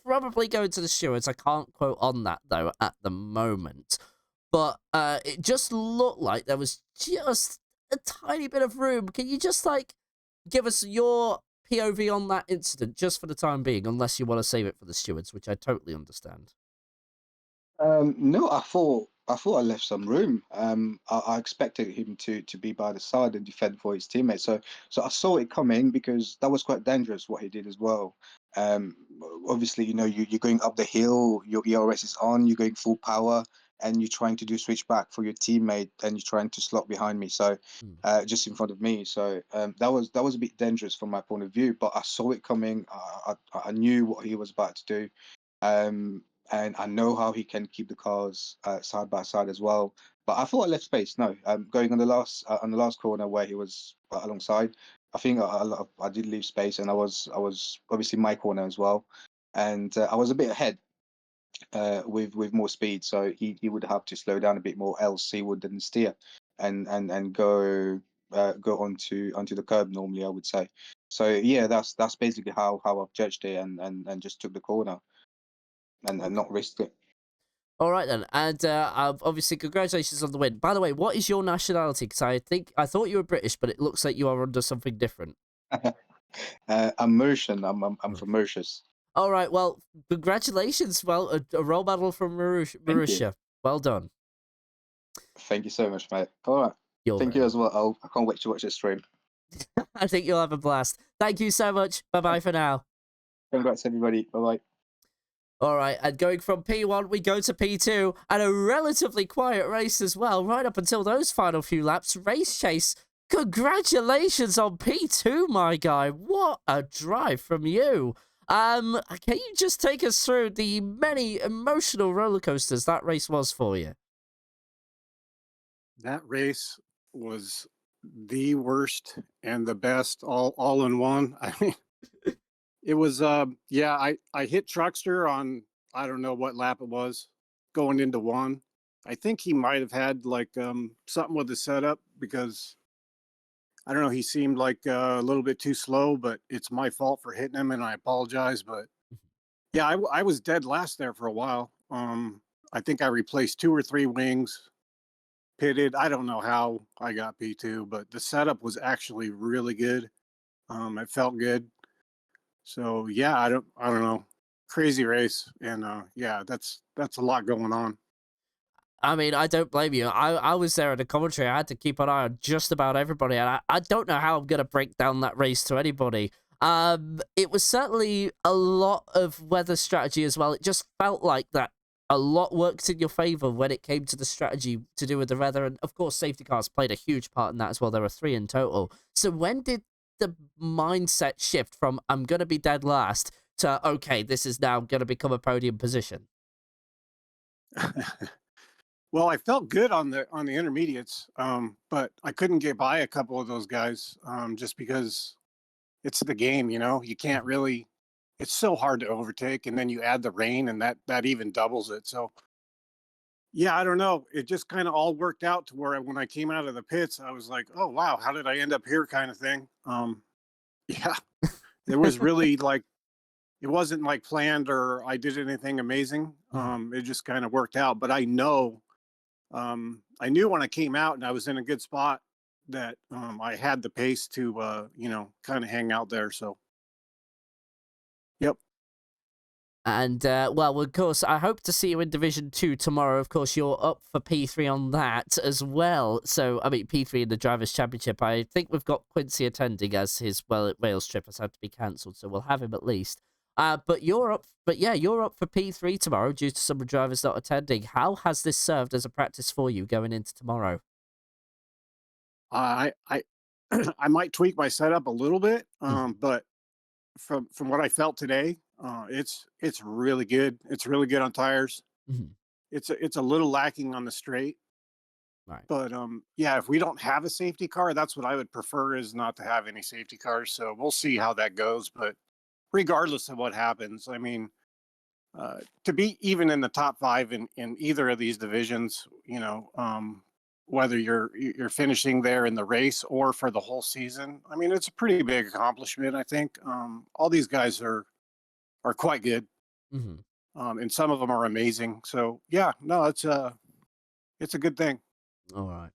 probably going to the stewards. I can't quote on that, though, at the moment. but it just looked like there was just a tiny bit of room. Can you just like give us your POV on that incident just for the time being, unless you want to save it for the stewards, which I totally understand. No, I thought I left some room. I expected him to be by the side and defend for his teammates. So I saw it coming because that was quite dangerous what he did as well. Um, Obviously, you're going up the hill, your ERS is on, you're going full power, and you're trying to do switchback for your teammate, and you're trying to slot behind me. So Mm. just in front of me. So that was a bit dangerous from my point of view. But I saw it coming. I knew what he was about to do. Um, and I know how he can keep the cars side by side as well. But I thought I left space. No, going on the last corner where he was alongside, I think I did leave space, and I was obviously my corner as well, and I was a bit ahead with more speed, so he would have to slow down a bit more, else he wouldn't steer and go onto the curb normally, I would say. So yeah, that's basically how I've judged it, and just took the corner and Okay. not risked it. All right then, and obviously congratulations on the win. By the way, what is your nationality? Because I thought you were British, but it looks like you are under something different. I'm Mauritian. I'm from Mauritius. All right, well, congratulations. Well, a role model from Thank you. Mauritius. Well done. Thank you so much, mate. All right. You're Thank very you as welcome. well. I can't wait to watch the stream. I think you'll have a blast. Thank you so much. Bye bye for now. Congrats, everybody. Bye bye. All right, and going from P1, we go to P2, and a relatively quiet race as well, right up until those final few laps. Race Chase, congratulations on P2, my guy. What a drive from you. Can you just take us through the many emotional roller coasters that race was for you? That race was the worst and the best all in one. I mean, it was yeah, I hit Truckster on I don't know what lap it was going into one. I think he might have had like something with the setup because I don't know, he seemed like a little bit too slow, but it's my fault for hitting him and I apologize, but yeah, I was dead last there for a while. I think I replaced 2 or 3 wings, pitted. I don't know how I got P2, but the setup was actually really good. It felt good. So yeah, I don't know. Crazy race. And yeah, that's a lot going on. I mean, I don't blame you. I was there at the commentary. I had to keep an eye on just about everybody, and I don't know how I'm going to break down that race to anybody. It was certainly a lot of weather strategy as well. It just felt like that a lot worked in your favor when it came to the strategy to do with the weather. And of course, safety cars played a huge part in that as well. There were 3 in total. So when did the mindset shift from I'm going to be dead last to, okay, this is now going to become a podium position? Well, I felt good on the intermediates, but I couldn't get by a couple of those guys just because it's the game. You can't really. It's so hard to overtake, and then you add the rain, and that even doubles it. So yeah, I don't know. It just kind of all worked out to where when I came out of the pits, I was like, "Oh wow, how did I end up here?" Kind of thing. Yeah, it was really like it wasn't like planned or I did anything amazing. It just kind of worked out. But I knew when I came out and I was in a good spot that I had the pace to kind of hang out there. So yep. And, well, of course, I hope to see you in Division 2 tomorrow. Of course, you're up for P3 on that as well. So, I mean, P3 in the Drivers' Championship. I think we've got Quincy attending as his Wales trip has had to be cancelled, so we'll have him at least. But you're up for P3 tomorrow due to some drivers not attending. How has this served as a practice for you going into tomorrow? I I might tweak my setup a little bit, but from what I felt today, it's really good. It's really good on tires. Mhm. It's a little lacking on the straight, Right. but yeah, if we don't have a safety car, that's what I would prefer is not to have any safety cars. So we'll see how that goes. But regardless of what happens, I mean, to be even in the top 5 in either of these divisions, whether you're finishing there in the race or for the whole season, I mean, it's a pretty big accomplishment. I think all these guys are quite good, Mhm. and some of them are amazing. So yeah, no, it's a good thing. All right.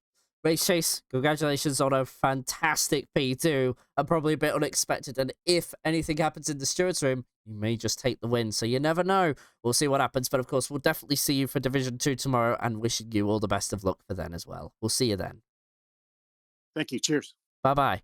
Race Chase, congratulations on a fantastic P2 and probably a bit unexpected. And if anything happens in the stewards room, you may just take the win. So you never know. We'll see what happens. But of course, we'll definitely see you for Division 2 tomorrow and wishing you all the best of luck for then as well. We'll see you then. Thank you. Cheers. Bye-bye.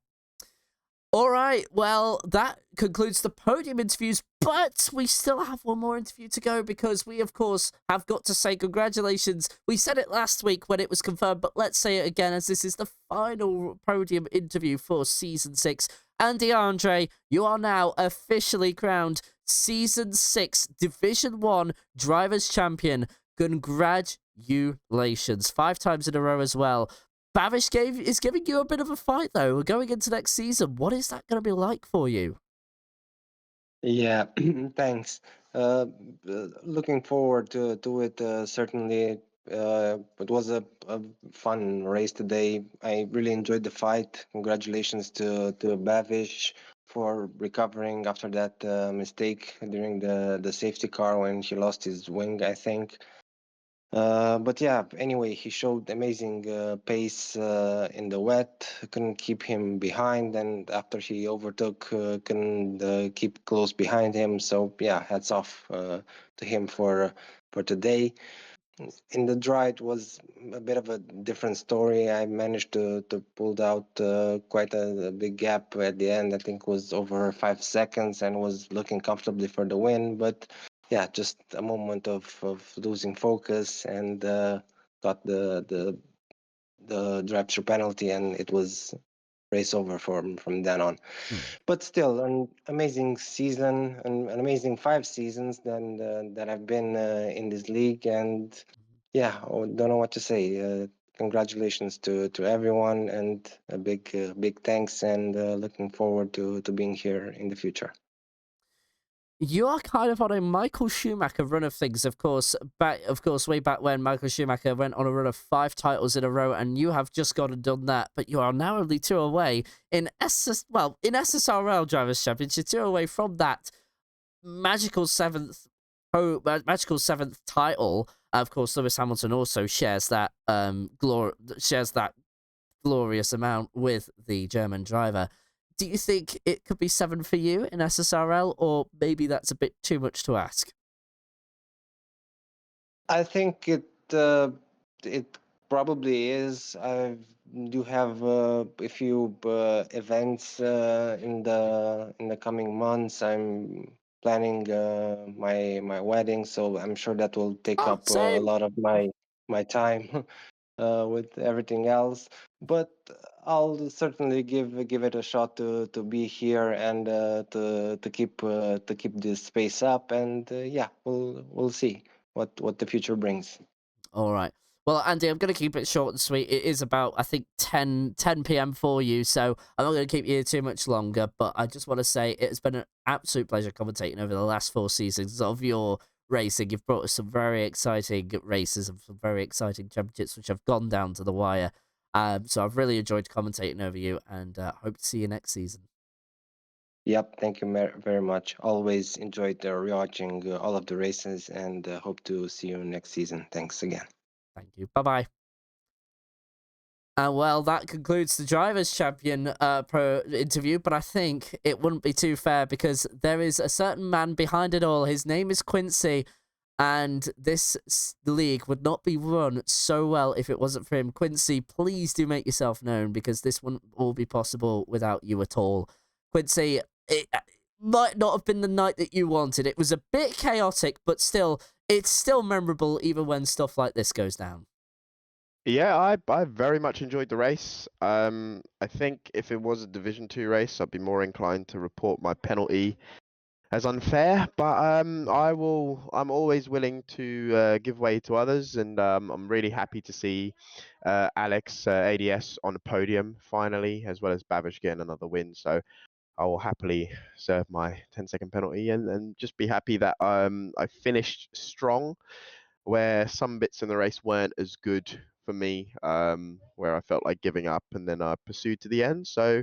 All right, well, that concludes the podium interviews, but we still have one more interview to go because we, of course, have got to say congratulations. We said it last week when it was confirmed, but let's say it again as this is the final podium interview for Season 6. Andy Andre, you are now officially crowned Season 6 Division 1 Drivers' Champion. Congratulations. 5 times in a row as well. Bavish is giving you a bit of a fight, though. We're going into next season. What is that going to be like for you? Yeah, thanks. Looking forward to it. Certainly, it was a fun race today. I really enjoyed the fight. Congratulations to Bavish for recovering after that mistake during the safety car when he lost his wing, I think. But yeah, anyway, he showed amazing pace in the wet. Couldn't keep him behind, and after he overtook, couldn't keep close behind him. So yeah, hats off to him for today. In the dry, it was a bit of a different story. I managed to pull out quite a big gap at the end. I think it was over 5 seconds and was looking comfortably for the win. But yeah, just a moment of losing focus and got the drive through penalty, and it was race over from then on. But still, an amazing season, an amazing 5 seasons then that I've been in this league, and yeah, don't know what to say. Congratulations to everyone, and a big thanks, and looking forward to being here in the future. You are kind of on a Michael Schumacher run of things, of course. Way back when Michael Schumacher went on a run of 5 titles in a row, and you have just gone and done that. But you are now only 2 away in SSRL Drivers' Championship, 2 away from that magical seventh title. Of course, Lewis Hamilton also shares that glorious amount with the German driver. Do you think it could be 7 for you in SSRL, or maybe that's a bit too much to ask? I think it probably is. I do have a few events in the coming months. I'm planning my wedding, so I'm sure that will take Oh, up a same. lot of my time with everything else. But I'll certainly give it a shot to be here and to keep this space up. And yeah, we'll see what the future brings. All right. Well, Andy, I'm going to keep it short and sweet. It is about, I think, 10 p.m. for you, so I'm not going to keep you here too much longer, but I just want to say it has been an absolute pleasure commentating over the last 4 seasons of your racing. You've brought us some very exciting races and some very exciting championships, which have gone down to the wire. So I've really enjoyed commentating over you, and hope to see you next season. Yep, thank you very much. Always enjoyed rewatching all of the races, and hope to see you next season. Thanks again. Thank you. Bye-bye. And well, that concludes the Drivers' Champion pro interview, but I think it wouldn't be too fair because there is a certain man behind it all. His name is Quincy, and this league would not be run so well if it wasn't for him. Quincy, please do make yourself known because this wouldn't all be possible without you at all. Quincy, it might not have been the night that you wanted. It was a bit chaotic, but still, it's still memorable even when stuff like this goes down. Yeah, I very much enjoyed the race. I think if it was a Division 2 race, I'd be more inclined to report my penalty as unfair. But I'm always willing to give way to others, and I'm really happy to see Alex ADS on the podium finally, as well as Babish getting another win. So I will happily serve my 10-second penalty and just be happy that I finished strong, where some bits in the race weren't as good for me, where I felt like giving up, and then I pursued to the end. So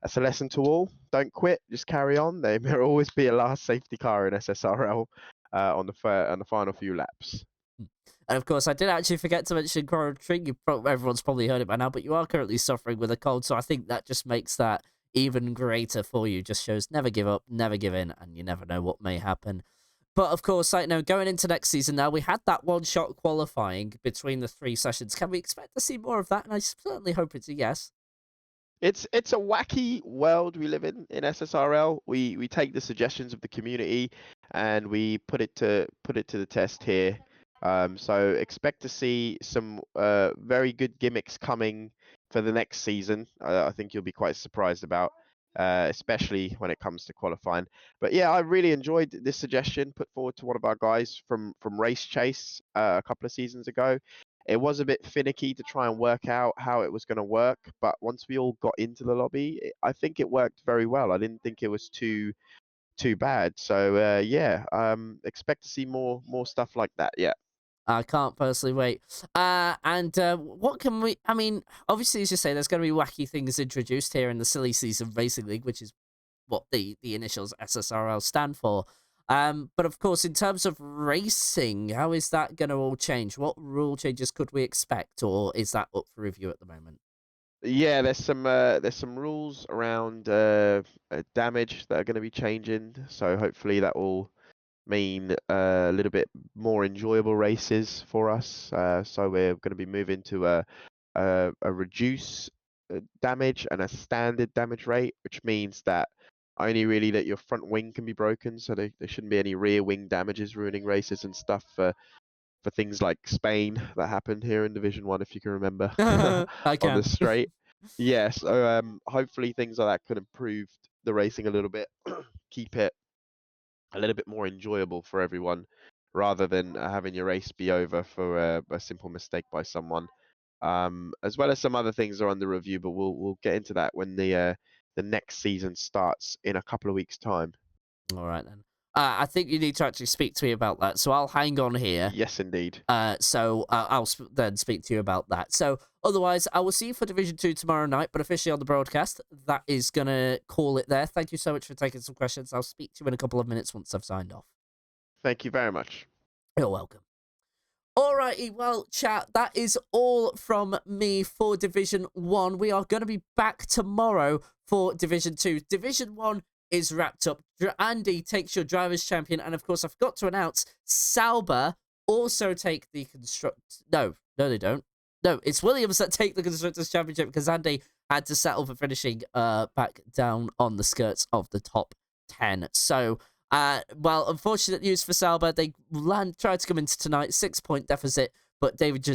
that's a lesson to all. Don't quit, just carry on. There may always be a last safety car in SSRL on the final few laps. And of course, I did actually forget to mention Coral Tring. Everyone's probably heard it by now, but you are currently suffering with a cold, so I think that just makes that even greater for you. Just shows never give up, never give in, and you never know what may happen. But of course, like, no, going into next season now, we had that one-shot qualifying between the 3 sessions. Can we expect to see more of that? And I certainly hope it's a yes. It's a wacky world we live in SSRL. We take the suggestions of the community and we put it to the test here. So expect to see some very good gimmicks coming for the next season. I think you'll be quite surprised about, especially when it comes to qualifying. But yeah, I really enjoyed this suggestion put forward to one of our guys from Race Chase a couple of seasons ago. It was a bit finicky to try and work out how it was going to work, but once we all got into the lobby, I think it worked very well. I didn't think it was too bad. So yeah, expect to see more stuff like that. Yeah. I can't personally wait. What can we... I mean, obviously, as you say, there's going to be wacky things introduced here in the Silly Season Racing League, which is what the initials SSRL stand for. But of course, in terms of racing, how is that going to all change? What rule changes could we expect, or is that up for review at the moment? Yeah, there's some rules around damage that are going to be changing. So hopefully that will mean a little bit more enjoyable races for us. So we're going to be moving to a reduce damage and a standard damage rate, which means that only really that your front wing can be broken, so there shouldn't be any rear wing damages ruining races and stuff for things like Spain that happened here in Division 1, if you can remember, I on can. the straight. Yeah, so hopefully things like that could improve the racing a little bit, keep it a little bit more enjoyable for everyone, rather than having your race be over for a simple mistake by someone. As well as some other things are under review, but we'll get into that when the next season starts in a couple of weeks' time. All right, then. I think you need to actually speak to me about that, so I'll hang on here. Yes, indeed. So I'll then speak to you about that. So otherwise, I will see you for Division 2 tomorrow night, but officially on the broadcast, that is going to call it there. Thank you so much for taking some questions. I'll speak to you in a couple of minutes once I've signed off. Thank you very much. You're welcome. Alrighty, well, chat, that is all from me for Division 1. We are going to be back tomorrow for Division 2. Division 1 is wrapped up. Andy takes your Drivers' Champion, and of course, I forgot to announce, Sauber also take the No, they don't. No, it's Williams that take the Constructors' Championship because Andy had to settle for finishing back down on the skirts of the top 10. So... well, unfortunate news for Sauber. They tried to come into tonight, 6-point deficit, but David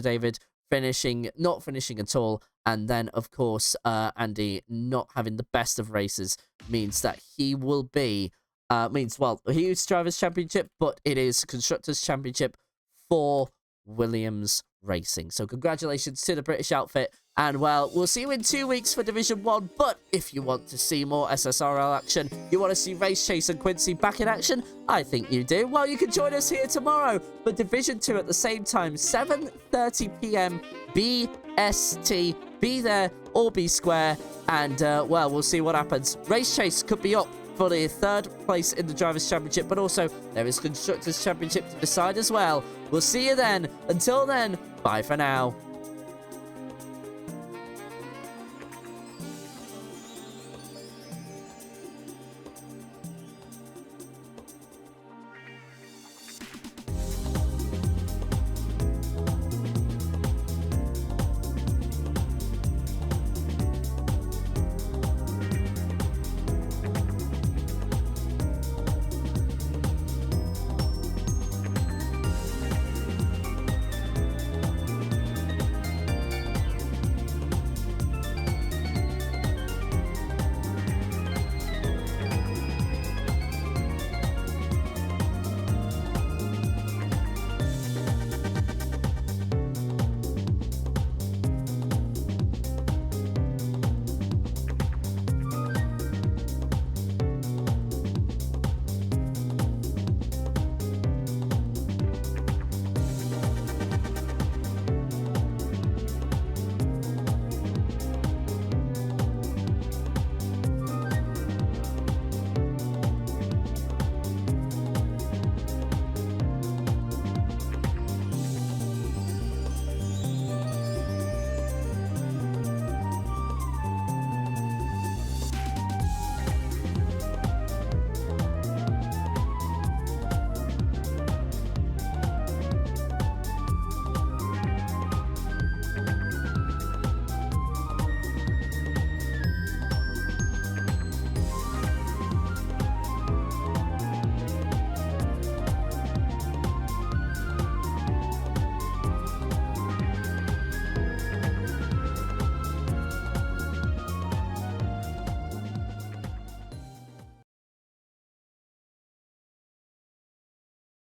not finishing at all. And then, of course, Andy not having the best of races means that he will be, he's Drivers' Championship, but it is Constructors' Championship for Williams Racing. So congratulations to the British outfit. And, well, we'll see you in 2 weeks for Division 1. But if you want to see more SSRL action, you want to see Race Chase and Quincy back in action, I think you do. Well, you can join us here tomorrow for Division 2 at the same time, 7:30 p.m. BST. Be there or be square. And, well, we'll see what happens. Race Chase could be up for the 3rd place in the Drivers' Championship, but also there is Constructors' Championship to decide as well. We'll see you then. Until then, bye for now.